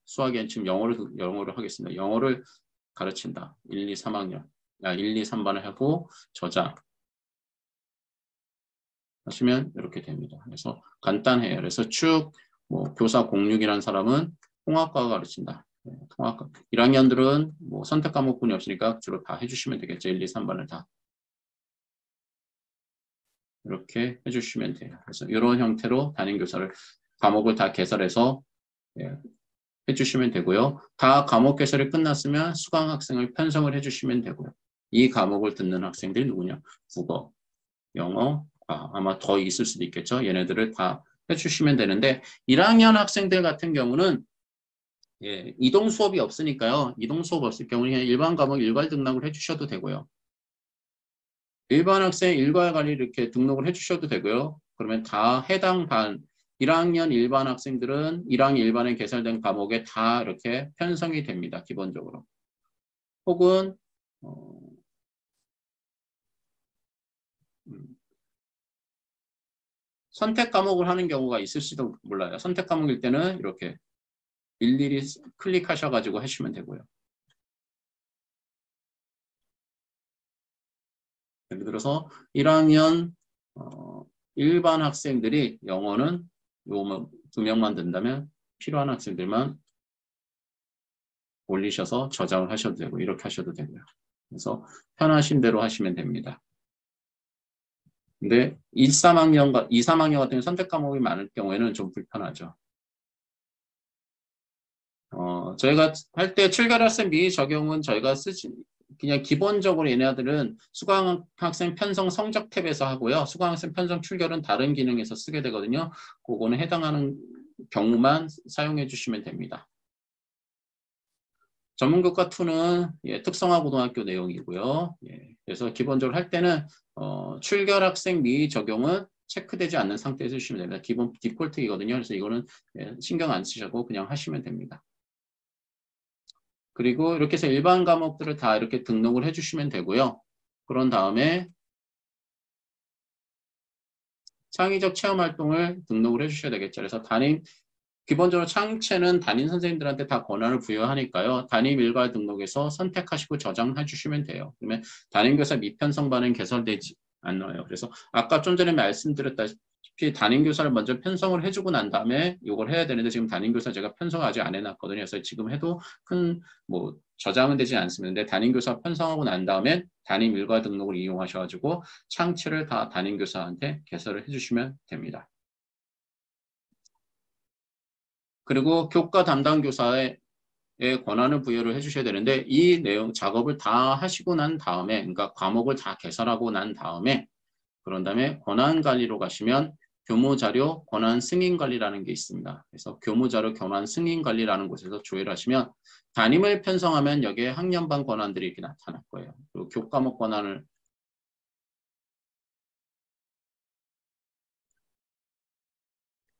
수학에 지금 영어를 하겠습니다. 영어를 가르친다. 1, 2, 3학년. 1, 2, 3반을 하고 저장. 하시면 이렇게 됩니다. 그래서 간단해요. 그래서 쭉 뭐 교사 06이라는 사람은 통합과가 가르친다. 통합과 1학년들은 뭐 선택 과목분이 없으니까 주로 다 해주시면 되겠죠. 1, 2, 3반을 다. 이렇게 해주시면 돼요. 그래서 이런 형태로 담임교사를 과목을 다 개설해서 예, 해주시면 되고요. 다 과목 개설이 끝났으면 수강 학생을 편성을 해주시면 되고요. 이 과목을 듣는 학생들이 누구냐? 국어, 영어, 아마 더 있을 수도 있겠죠. 얘네들을 다 해주시면 되는데 1학년 학생들 같은 경우는 예, 이동 수업이 없으니까요. 이동 수업 없을 경우는 그냥 일반 과목 일괄 등록을 해주셔도 되고요. 일반 학생 일괄 관리 이렇게 등록을 해주셔도 되고요. 그러면 다 해당 반 1학년 일반 학생들은 1학년 일반에 개설된 과목에 다 이렇게 편성이 됩니다. 기본적으로. 혹은 음, 선택 과목을 하는 경우가 있을지도 몰라요. 선택 과목일 때는 이렇게 일일이 클릭하셔가지고 하시면 되고요. 예를 들어서 1학년 일반 학생들이 영어는 요 2명만 된다면 필요한 학생들만 올리셔서 저장을 하셔도 되고 이렇게 하셔도 되고요. 그래서 편하신 대로 하시면 됩니다. 근데 2, 3학년 같은 경우 선택 과목이 많을 경우에는 좀 불편하죠. 저희가 할 때 출결학생 미의 적용은 저희가 그냥 기본적으로 얘네들은 수강학생 편성 성적 탭에서 하고요. 수강학생 편성 출결은 다른 기능에서 쓰게 되거든요. 그거는 해당하는 경우만 사용해 주시면 됩니다. 전문교과 2는 예, 특성화고등학교 내용이고요. 예, 그래서 기본적으로 할 때는 출결학생 미의 적용은 체크되지 않는 상태에서 해주시면 됩니다. 기본 디폴트이거든요. 그래서 이거는 예, 신경 안 쓰셔도 그냥 하시면 됩니다. 그리고 이렇게 해서 일반 과목들을 다 이렇게 등록을 해주시면 되고요. 그런 다음에 창의적 체험 활동을 등록을 해주셔야 되겠죠. 그래서 기본적으로 창체는 담임 선생님들한테 다 권한을 부여하니까요. 담임 일괄 등록에서 선택하시고 저장해 주시면 돼요. 그러면 담임교사 미편성반은 개설되지 않아요. 그래서 아까 좀 전에 말씀드렸다시피 담임교사를 먼저 편성을 해주고 난 다음에 이걸 해야 되는데 지금 담임교사 제가 편성을 아직 안 해놨거든요. 그래서 지금 해도 큰 뭐 저장은 되지 않습니다. 근데 담임교사 편성하고 난 다음에 담임 일괄 등록을 이용하셔가지고 창체를 다 담임교사한테 개설을 해주시면 됩니다. 그리고 교과 담당 교사의 권한을 부여를 해주셔야 되는데 이 내용 작업을 다 하시고 난 다음에 그러니까 과목을 다 개설하고 난 다음에 그런 다음에 권한관리로 가시면 교무자료 권한승인관리라는 게 있습니다. 그래서 교무자료 권한승인관리라는 곳에서 조회를 하시면 담임을 편성하면 여기에 학년반 권한들이 이렇게 나타날 거예요. 그리고 교과목 권한을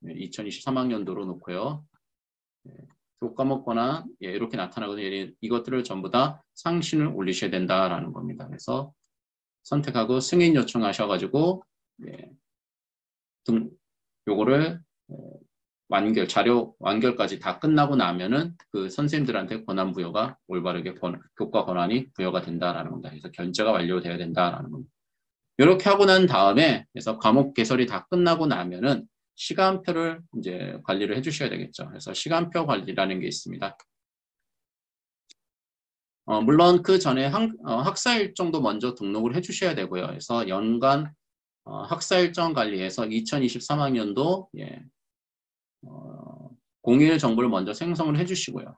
2023학년도로 놓고요. 교과목 권한 이렇게 나타나거든요. 이것들을 전부 다 상신을 올리셔야 된다라는 겁니다. 그래서 선택하고 승인 요청하셔가지고 요거를 자료 완결까지 다 끝나고 나면은 그 선생님들한테 권한 부여가 올바르게 교과 권한이 부여가 된다라는 겁니다. 그래서 견제가 완료돼야 된다라는 겁니다. 이렇게 하고 난 다음에 그래서 과목 개설이 다 끝나고 나면은 시간표를 이제 관리를 해주셔야 되겠죠. 그래서 시간표 관리라는 게 있습니다. 물론 그 전에 학사 일정도 먼저 등록을 해주셔야 되고요. 그래서 연간 학사 일정 관리에서 2023학년도 공휴일 정보를 먼저 생성을 해주시고요.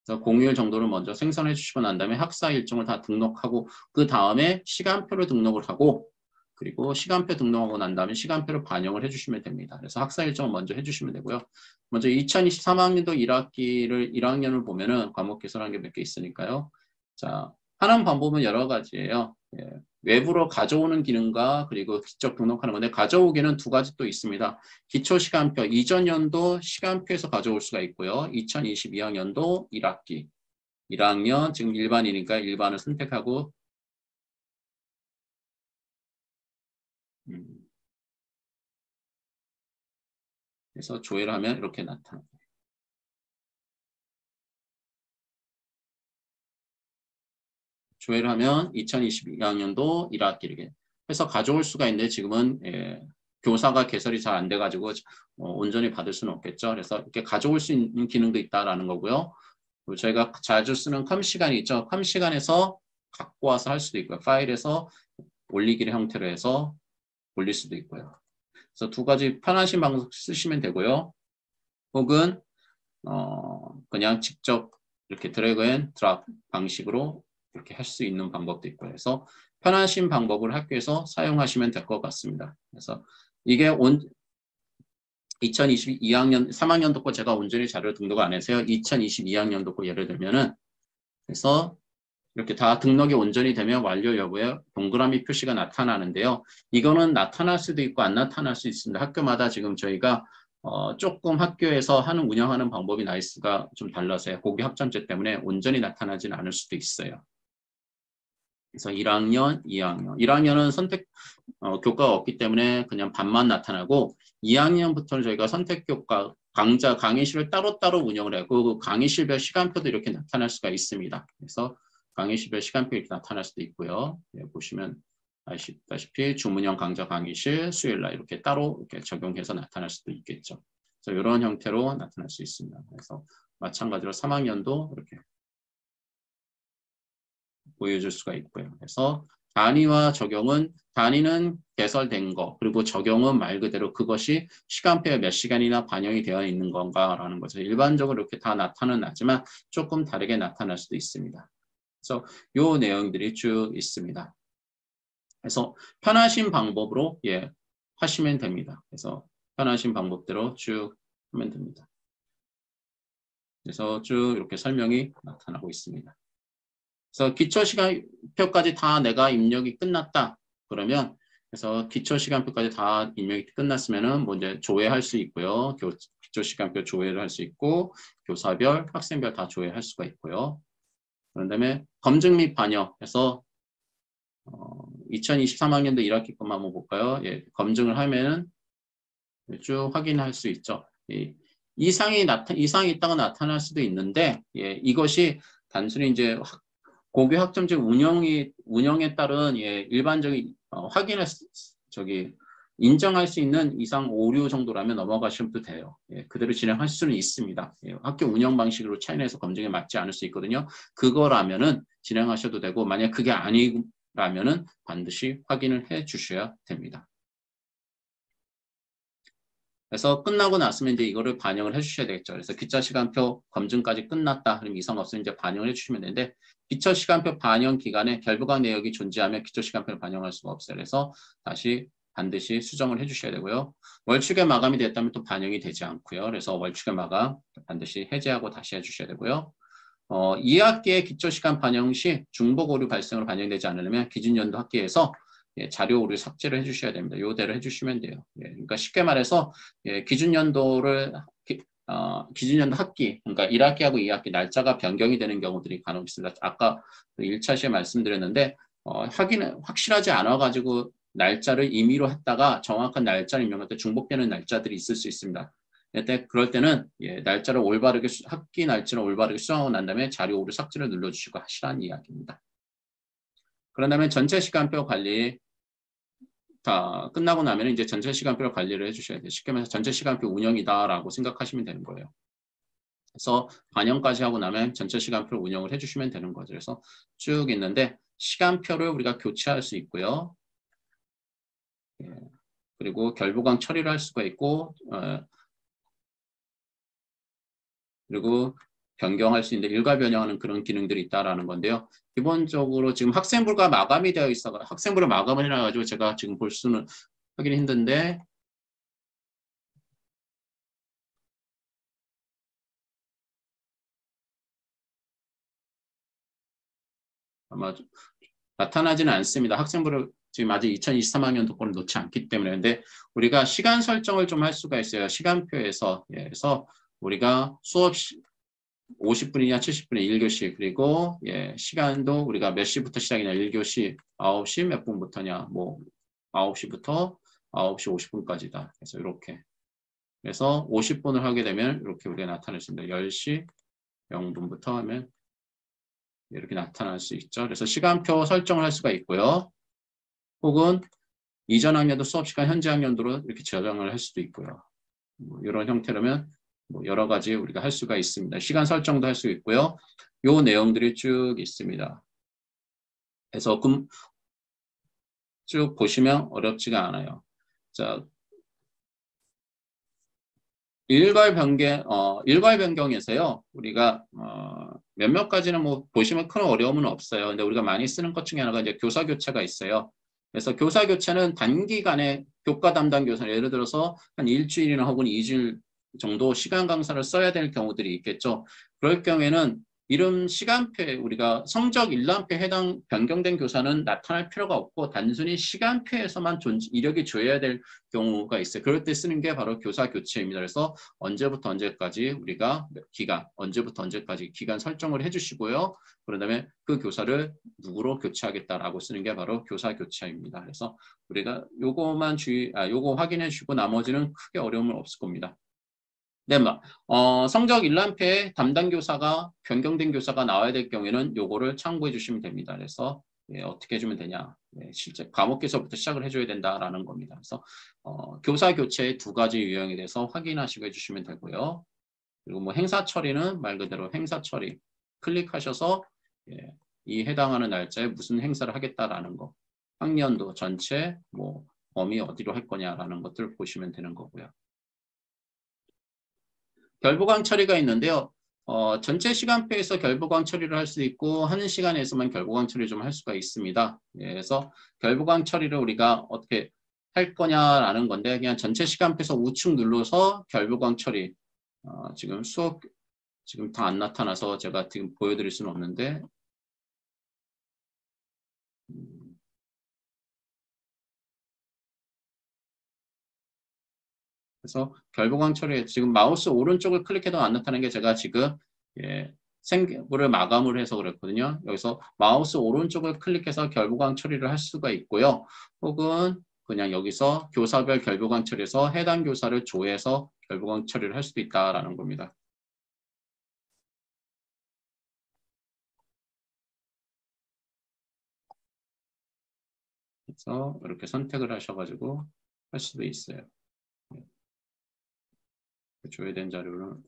그래서 공휴일 정도를 먼저 생성해 주시고 난 다음에 학사 일정을 다 등록하고 그 다음에 시간표를 등록을 하고 그리고 시간표 등록하고 난 다음에 시간표를 반영을 해주시면 됩니다. 그래서 학사 일정을 먼저 해주시면 되고요. 먼저 2023학년도 1학년을 보면은 과목 개설한 게 몇 개 있으니까요. 자, 하는 방법은 여러 가지예요. 외부로 가져오는 기능과 그리고 직접 등록하는 건데 가져오기는 두 가지 또 있습니다. 기초시간표, 이전 연도 시간표에서 가져올 수가 있고요. 2022학년도 1학기, 1학년 지금 일반이니까 일반을 선택하고 그래서 조회를 하면 이렇게 나타납니다. 조회를 하면 2022학년도 1학기 이렇게 해서 가져올 수가 있는데 지금은 교사가 개설이 잘 안 돼가지고 온전히 받을 수는 없겠죠. 그래서 이렇게 가져올 수 있는 기능도 있다라는 거고요. 그리고 저희가 자주 쓰는 컴 시간이 있죠. 컴 시간에서 갖고 와서 할 수도 있고요. 파일에서 올리기를 형태로 해서 올릴 수도 있고요. 그래서 두 가지 편하신 방법 쓰시면 되고요. 혹은 그냥 직접 이렇게 드래그 앤 드랍 방식으로 이렇게 할 수 있는 방법도 있고요. 그래서 편하신 방법을 학교에서 사용하시면 될 것 같습니다. 그래서 이게 2022학년 3학년도 거 제가 온전히 자료 등록 안 해서요. 2022학년도 거 예를 들면은 그래서 이렇게 다 등록이 온전히 되면 완료 여부에 동그라미 표시가 나타나는데요. 이거는 나타날 수도 있고 안 나타날 수 있습니다. 학교마다 지금 저희가 조금 학교에서 운영하는 방법이 나이스가 좀 달라서요. 고기 학점제 때문에 온전히 나타나지는 않을 수도 있어요. 그래서 1학년, 2학년. 1학년은 선택 교과가 없기 때문에 그냥 반만 나타나고 2학년부터는 저희가 선택 교과 강의실을 따로따로 운영을 하고 그 강의실별 시간표도 이렇게 나타날 수가 있습니다. 그래서 강의실별 시간표 이렇게 나타날 수도 있고요. 보시면 아시다시피 주문형 강좌 강의실 수요일날 이렇게 따로 이렇게 적용해서 나타날 수도 있겠죠. 그래서 이런 형태로 나타날 수 있습니다. 그래서 마찬가지로 3학년도 이렇게 보여줄 수가 있고요. 그래서 단위와 적용은 단위는 개설된 거 그리고 적용은 말 그대로 그것이 시간표에 몇 시간이나 반영이 되어 있는 건가라는 거죠. 일반적으로 이렇게 다 나타는 나지만 조금 다르게 나타날 수도 있습니다. 그래서 요 내용들이 쭉 있습니다. 그래서 편하신 방법으로 하시면 됩니다. 그래서 편하신 방법대로 쭉 하면 됩니다. 그래서 쭉 이렇게 설명이 나타나고 있습니다. 그래서 기초시간표까지 다 내가 입력이 끝났다. 그러면 그래서 기초시간표까지 다 입력이 끝났으면은 뭐 이제 조회할 수 있고요. 기초시간표 조회를 할 수 있고 교사별, 학생별 다 조회할 수가 있고요. 그런 다음에 검증 및 반영해서 2023학년도 1학기 것만 한번 볼까요? 검증을 하면은 쭉 확인할 수 있죠. 이상이 있다가 나타날 수도 있는데 이것이 단순히 이제 고교 학점제 운영에 따른 일반적인 확인을 인정할 수 있는 이상 오류 정도라면 넘어가시면 돼요. 그대로 진행할 수는 있습니다. 학교 운영 방식으로 차이내서 검증에 맞지 않을 수 있거든요. 그거라면은 진행하셔도 되고 만약 그게 아니라면은 반드시 확인을 해 주셔야 됩니다. 그래서 끝나고 났으면 이제 이거를 반영을 해주셔야 되겠죠. 그래서 기초시간표 검증까지 끝났다. 그럼 이상 없으면 이제 반영을 해주시면 되는데 기초시간표 반영 기간에 결부각 내역이 존재하면 기초시간표를 반영할 수가 없어요. 그래서 다시 반드시 수정을 해주셔야 되고요. 월축의 마감이 됐다면 또 반영이 되지 않고요. 그래서 월축의 마감 반드시 해제하고 다시 해주셔야 되고요. 2학기의 기초시간 반영 시 중복 오류 발생으로 반영되지 않으려면 기준연도 학기에서 자료 오류 삭제를 해주셔야 됩니다. 이대로 해주시면 돼요. 그러니까 쉽게 말해서 기준연도 학기, 그러니까 1학기하고 2학기 날짜가 변경이 되는 경우들이 간혹 있습니다. 아까 1차 시에 말씀드렸는데 확실하지 않아가지고 날짜를 임의로 했다가 정확한 날짜를 입력할 때 중복되는 날짜들이 있을 수 있습니다. 그럴 때는 날짜를 올바르게 학기 날짜를 올바르게 수정하고 난 다음에 자료 오류 삭제를 눌러주시고 하시라는 이야기입니다. 그런 다음에 전체 시간표 관리 다 끝나고 나면 이제 전체 시간표를 관리를 해주셔야 돼요. 쉽게 말해서 전체 시간표 운영이다라고 생각하시면 되는 거예요. 그래서 반영까지 하고 나면 전체 시간표를 운영을 해주시면 되는 거죠. 그래서 쭉 있는데 시간표를 우리가 교체할 수 있고요. 그리고 결부강 처리를 할 수가 있고 그리고 변경할 수 있는데 일괄 변형하는 그런 기능들이 있다라는 건데요. 기본적으로 지금 학생부가 마감이 되어 있어 학생부를 마감을 해놔가지고 제가 지금 볼 수는 하긴 힘든데 아마 나타나지는 않습니다. 학생부를 지금 아직 2023학년 도권을 놓지 않기 때문에 근데 우리가 시간 설정을 좀 할 수가 있어요. 시간표에서 그래서 우리가 수업 50분이냐 70분의 1교시 그리고 시간도 우리가 몇 시부터 시작이냐 1교시 9시 몇 분부터냐 뭐 9시부터 9시 50분까지다. 그래서 이렇게 그래서 50분을 하게 되면 이렇게 우리가 나타낼 수 있습니다. 10시 0분부터 하면 이렇게 나타날 수 있죠. 그래서 시간표 설정을 할 수가 있고요. 혹은 이전 학년도 수업 시간 현재 학년도로 이렇게 저장을 할 수도 있고요. 뭐 이런 형태라면 뭐 여러 가지 우리가 할 수가 있습니다. 시간 설정도 할 수 있고요. 요 내용들이 쭉 있습니다. 그래서 쭉 보시면 어렵지가 않아요. 자, 일괄 변경에서요, 우리가, 몇몇 가지는 뭐, 보시면 큰 어려움은 없어요. 근데 우리가 많이 쓰는 것 중에 하나가 이제 교사 교체가 있어요. 그래서 교사 교체는 단기간에 교과 담당 교사, 예를 들어서 한 일주일이나 혹은 2주일 정도 시간 강사를 써야 될 경우들이 있겠죠. 그럴 경우에는 이런 시간표에 우리가 성적 일람표에 해당 변경된 교사는 나타날 필요가 없고 단순히 시간표에서만 이력이 조회해야 될 경우가 있어요. 그럴 때 쓰는 게 바로 교사 교체입니다. 그래서 언제부터 언제까지 우리가 기간, 언제부터 언제까지 기간 설정을 해주시고요. 그런 다음에 그 교사를 누구로 교체하겠다라고 쓰는 게 바로 교사 교체입니다. 그래서 우리가 요거만 요거 확인해 주고 나머지는 크게 어려움은 없을 겁니다. 네, 성적 일람표에 담당 교사가 변경된 교사가 나와야 될 경우에는 요거를 참고해 주시면 됩니다. 그래서 어떻게 해주면 되냐? 실제 과목에서부터 시작을 해줘야 된다라는 겁니다. 그래서 교사 교체의 두 가지 유형에 대해서 확인하시고 해주시면 되고요. 그리고 뭐 행사 처리는 말 그대로 행사 처리 클릭하셔서 이 해당하는 날짜에 무슨 행사를 하겠다라는 거, 학년도 전체 뭐 범위 어디로 할 거냐라는 것들을 보시면 되는 거고요. 결부강 처리가 있는데요. 전체 시간표에서 결부강 처리를 할 수 있고 한 시간에서만 결부강 처리 좀 할 수가 있습니다. 그래서 결부강 처리를 우리가 어떻게 할 거냐라는 건데 그냥 전체 시간표에서 우측 눌러서 결부강 처리 지금 수업 지금 다 안 나타나서 제가 지금 보여드릴 수는 없는데 그래서 결부강 처리 지금 마우스 오른쪽을 클릭해도 안 나타나는 게 제가 지금 생물을 마감을 해서 그랬거든요. 여기서 마우스 오른쪽을 클릭해서 결부강 처리를 할 수가 있고요. 혹은 그냥 여기서 교사별 결부강 처리에서 해당 교사를 조회해서 결부강 처리를 할 수도 있다라는 겁니다. 그래서 이렇게 선택을 하셔가지고 할 수도 있어요. 조회된 자료는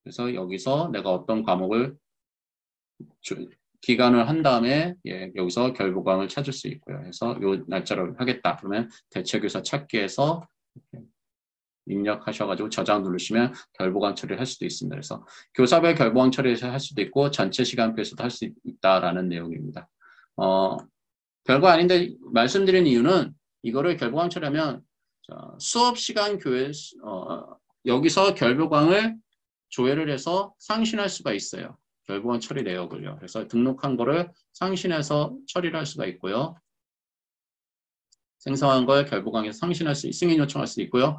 그래서 여기서 내가 어떤 과목을 기간을 한 다음에 여기서 결부강을 찾을 수 있고요. 그래서 이 날짜로 하겠다. 그러면 대체교사 찾기에서 입력하셔가지고 저장 누르시면 결부강 처리를 할 수도 있습니다. 그래서 교사별 결부강 처리를 할 수도 있고 전체 시간표에서도 할 수 있다라는 내용입니다. 별거 아닌데 말씀드린 이유는 이거를 결부강 처리하면 수업 시간 교회 여기서 결부강을 조회를 해서 상신할 수가 있어요. 결부강 처리 내역을요. 그래서 등록한 거를 상신해서 처리를 할 수가 있고요. 생성한 걸 결부강에서 상신할 수, 승인 요청할 수 있고요.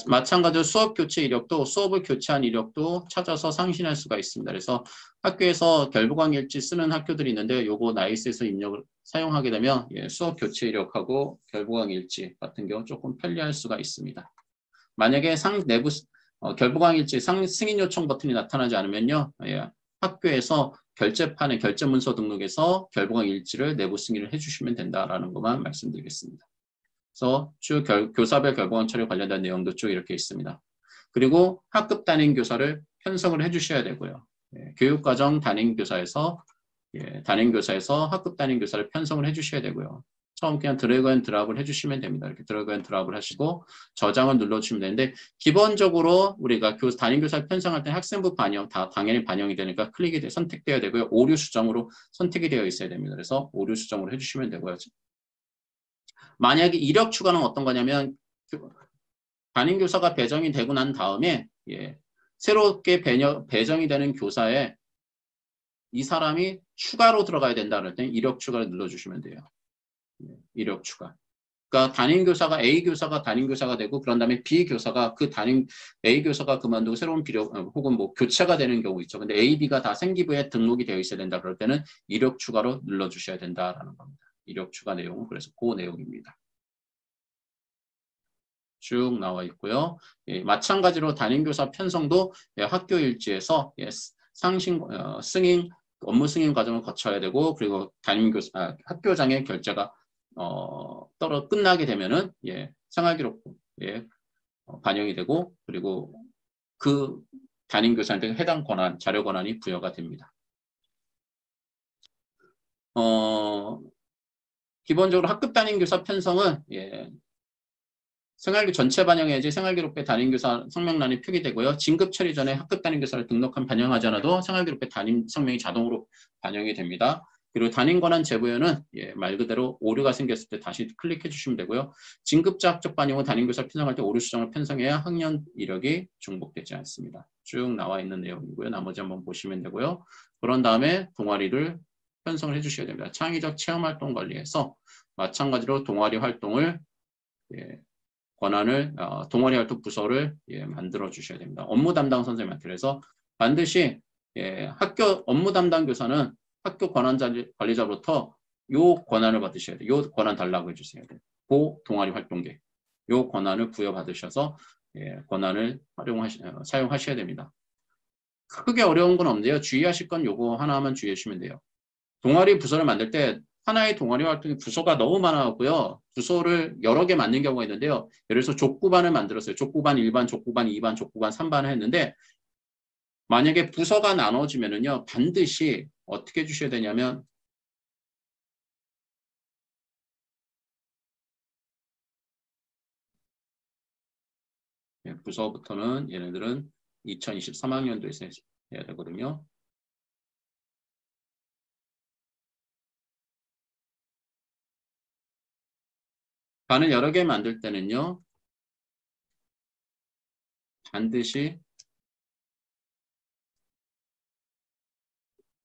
마찬가지로 수업 교체 이력도 수업을 교체한 이력도 찾아서 상신할 수가 있습니다. 그래서 학교에서 결부강 일지 쓰는 학교들이 있는데 요거 나이스에서 입력을 사용하게 되면 수업 교체 이력하고 결부강 일지 같은 경우 조금 편리할 수가 있습니다. 만약에 내부 결부강 일지 승인 요청 버튼이 나타나지 않으면요. 학교에서 결제판에 결제 문서 등록해서 결부강 일지를 내부 승인을 해주시면 된다라는 것만 말씀드리겠습니다. 그래서 쭉 교사별 결부강 처리 관련된 내용도 쭉 이렇게 있습니다. 그리고 학급 담임 교사를 편성을 해주셔야 되고요. 교육과정 담임교사에서 담임교사에서 학급 담임교사를 편성을 해주셔야 되고요. 처음 그냥 드래그 앤 드랍을 해주시면 됩니다. 이렇게 드래그 앤 드랍을 하시고 저장을 눌러주시면 되는데 기본적으로 우리가 담임교사를 편성할 때 학생부 반영 다 당연히 반영이 되니까 클릭이 선택되어야 되고요. 오류 수정으로 선택이 되어 있어야 됩니다. 그래서 오류 수정으로 해주시면 되고요. 만약에 이력 추가는 어떤 거냐면 담임교사가 배정이 되고 난 다음에 새롭게 배정이 되는 교사에 이 사람이 추가로 들어가야 된다 그럴 때 이력 추가를 눌러주시면 돼요. 이력 추가. 그러니까 담임교사가 A교사가 담임교사가 되고 그런 다음에 B교사가 A교사가 그만두고 새로운 혹은 뭐 교체가 되는 경우 있죠. 근데 A, B가 다 생기부에 등록이 되어 있어야 된다 그럴 때는 이력 추가로 눌러주셔야 된다라는 겁니다. 이력 추가 내용은 그래서 그 내용입니다. 쭉 나와 있고요. 마찬가지로 담임교사 편성도 학교 일지에서 승인 업무 승인 과정을 거쳐야 되고 그리고 학교장의 결제가 끝나게 되면은 생활기록부에 반영이 되고 그리고 그 담임교사한테 해당 권한, 자료 권한이 부여가 됩니다. 기본적으로 학급 담임교사 편성은 생활기 전체 반영해야지 생활기록부에 담임교사 성명란이 표기되고요. 진급 처리 전에 학급 담임교사를 등록한 반영하지 않아도 생활기록부에 담임 성명이 자동으로 반영이 됩니다. 그리고 담임권한 제보에는 말 그대로 오류가 생겼을 때 다시 클릭해 주시면 되고요. 진급자 학적 반영 후 담임교사 편성할 때 오류 수정을 편성해야 학년 이력이 중복되지 않습니다. 쭉 나와 있는 내용이고요. 나머지 한번 보시면 되고요. 그런 다음에 동아리를 편성을 해주셔야 됩니다. 창의적 체험활동 관리에서 마찬가지로 동아리 활동을 권한을 동아리 활동 부서를 만들어 주셔야 됩니다. 업무 담당 선생님한테 그래서 반드시 학교 업무 담당 교사는 학교 관리자로부터 요 권한을 받으셔야 돼요. 요 권한 달라고 해주셔야 돼요. 그 동아리 활동계 요 권한을 부여받으셔서 권한을 사용하셔야 됩니다. 크게 어려운 건 없는데요. 주의하실 건 요거 하나만 주의해 주시면 돼요. 동아리 부서를 만들 때 하나의 동아리 활동이 부서가 너무 많아갖고요. 부서를 여러 개 만든 경우가 있는데요. 예를 들어서 족구반을 만들었어요. 족구반 1반, 족구반 2반, 족구반 3반을 했는데 만약에 부서가 나눠지면은요. 반드시 어떻게 해주셔야 되냐면 부서부터는 얘네들은 2023학년도에 해야 되거든요. 반을 여러 개 만들 때는요. 반드시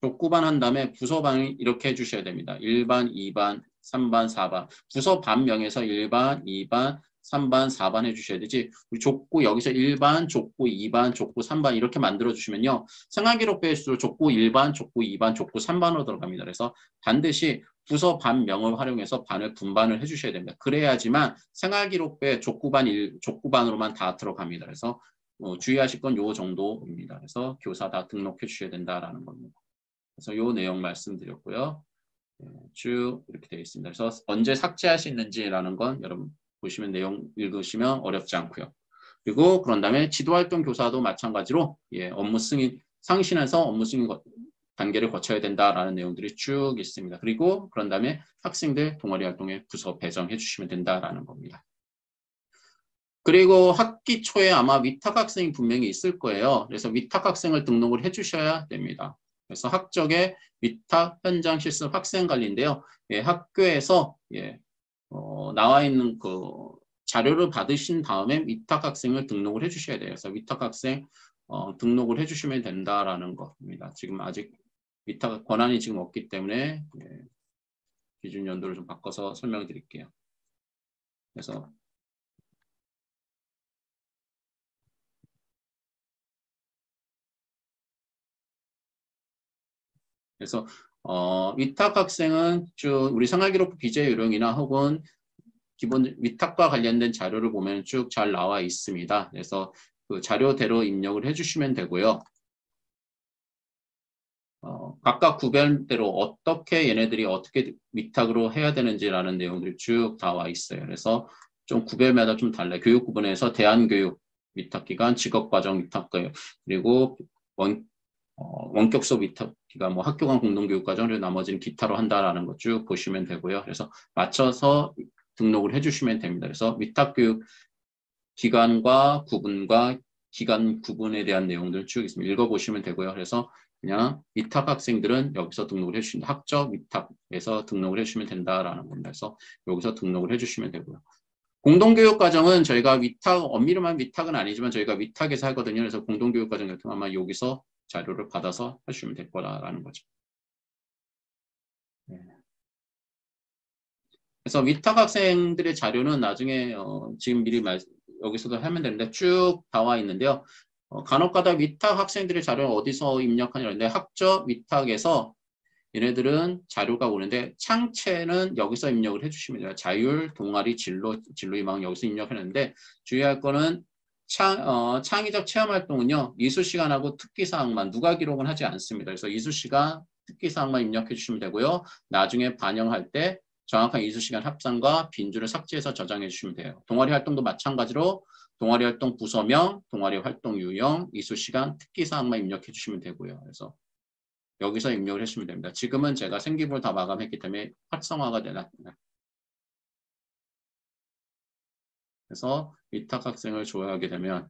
족구반 한 다음에 부서반을 이렇게 해주셔야 됩니다. 1반, 2반, 3반, 4반. 부서 반명에서 1반, 2반, 3반, 4반 해주셔야 되지. 우리 족구 여기서 1반, 족구 2반, 족구 3반 이렇게 만들어주시면요. 생활기록부에서 족구 1반, 족구 2반, 족구 3반으로 들어갑니다. 그래서 반드시 부서 반명을 활용해서 반을 분반을 해주셔야 됩니다. 그래야지만 생활기록부에 족구반으로만 다 들어갑니다. 그래서 주의하실 건 요 정도입니다. 그래서 교사 다 등록해 주셔야 된다라는 겁니다. 그래서 요 내용 말씀드렸고요. 쭉 이렇게 되어 있습니다. 그래서 언제 삭제할 수 있는지라는 건 여러분 보시면 내용 읽으시면 어렵지 않고요. 그리고 그런 다음에 지도활동 교사도 마찬가지로 업무 승인 상신해서 업무 승인 단계를 거쳐야 된다라는 내용들이 쭉 있습니다. 그리고 그런 다음에 학생들 동아리 활동에 부서 배정해 주시면 된다라는 겁니다. 그리고 학기 초에 아마 위탁 학생이 분명히 있을 거예요. 그래서 위탁 학생을 등록을 해 주셔야 됩니다. 그래서 학적의 위탁 현장 실습 학생 관리인데요. 학교에서 나와 있는 그 자료를 받으신 다음에 위탁 학생을 등록을 해주셔야 돼요. 그래서 위탁 학생 등록을 해주시면 된다라는 겁니다. 지금 아직 위탁 권한이 지금 없기 때문에 기준 연도를 좀 바꿔서 설명을 드릴게요. 그래서 위탁 학생은 쭉 우리 생활기록부 비제 요령이나 혹은 기본 위탁과 관련된 자료를 보면 쭉 잘 나와 있습니다. 그래서 그 자료대로 입력을 해주시면 되고요. 각각 구별대로 어떻게 얘네들이 어떻게 위탁으로 해야 되는지라는 내용들이 쭉 나와 있어요. 그래서 좀 구별마다 좀 달라요. 교육부분에서 대안교육 위탁기관, 직업과정 위탁기관, 그리고 원격 수업 위탁기관, 뭐 학교 간 공동교육과정, 그리고 나머지는 기타로 한다라는 것 쭉 보시면 되고요. 그래서 맞춰서 등록을 해주시면 됩니다. 그래서 위탁교육 기관과 구분과 기간 구분에 대한 내용들 쭉 있습니다. 읽어보시면 되고요. 그래서 그냥 위탁 학생들은 여기서 등록을 해주시면 학적 위탁에서 등록을 해주시면 된다라는 겁니다. 그래서 여기서 등록을 해주시면 되고요. 공동교육과정은 저희가 위탁, 엄밀한 위탁은 아니지만 저희가 위탁에서 하거든요. 그래서 공동교육과정 같은 건 아마 여기서 자료를 받아서 하시면 될 거라는 거죠. 그래서 위탁 학생들의 자료는 나중에 지금 미리 여기서도 하면 되는데 쭉 나와 있는데요. 간혹가다 위탁 학생들의 자료는 어디서 입력하냐는데 학적 위탁에서 얘네들은 자료가 오는데 창체는 여기서 입력을 해주시면 돼요. 자율, 동아리, 진로 희망 여기서 입력하는데 주의할 거는 창의적 체험활동은요. 이수시간하고 특기사항만 누가 기록은 하지 않습니다. 그래서 이수시간 특기사항만 입력해 주시면 되고요. 나중에 반영할 때 정확한 이수시간 합산과 빈줄을 삭제해서 저장해 주시면 돼요. 동아리 활동도 마찬가지로 동아리 활동 부서명, 동아리 활동 유형, 이수시간, 특기사항만 입력해 주시면 되고요. 그래서 여기서 입력을 해주시면 됩니다. 지금은 제가 생기부를 다 마감했기 때문에 활성화가 되나. 그래서 위탁 학생을 조회하게 되면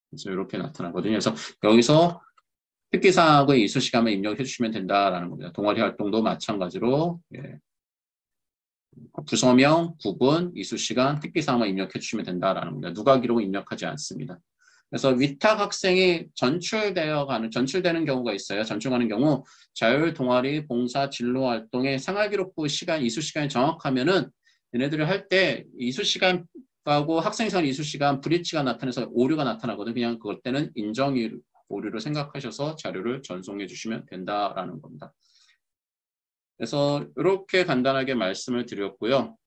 그래서 이렇게 나타나거든요. 그래서 여기서 특기사항의 이수시간만 입력해 주시면 된다라는 겁니다. 동아리 활동도 마찬가지로 예. 부서명, 구분, 이수시간, 특기사항만 입력해 주시면 된다라는 겁니다. 누가 기록은 입력하지 않습니다. 그래서 위탁 학생이 전출되는 경우가 있어요. 전출하는 경우 자율 동아리 봉사 진로 활동의 생활기록부 시간, 이수시간이 정확하면은 얘네들을 할 때 이수시간하고 학생시간 이수시간 브리치가 나타나서 오류가 나타나거든요. 그냥 그것 때는 인정 오류로 생각하셔서 자료를 전송해 주시면 된다라는 겁니다. 그래서 이렇게 간단하게 말씀을 드렸고요.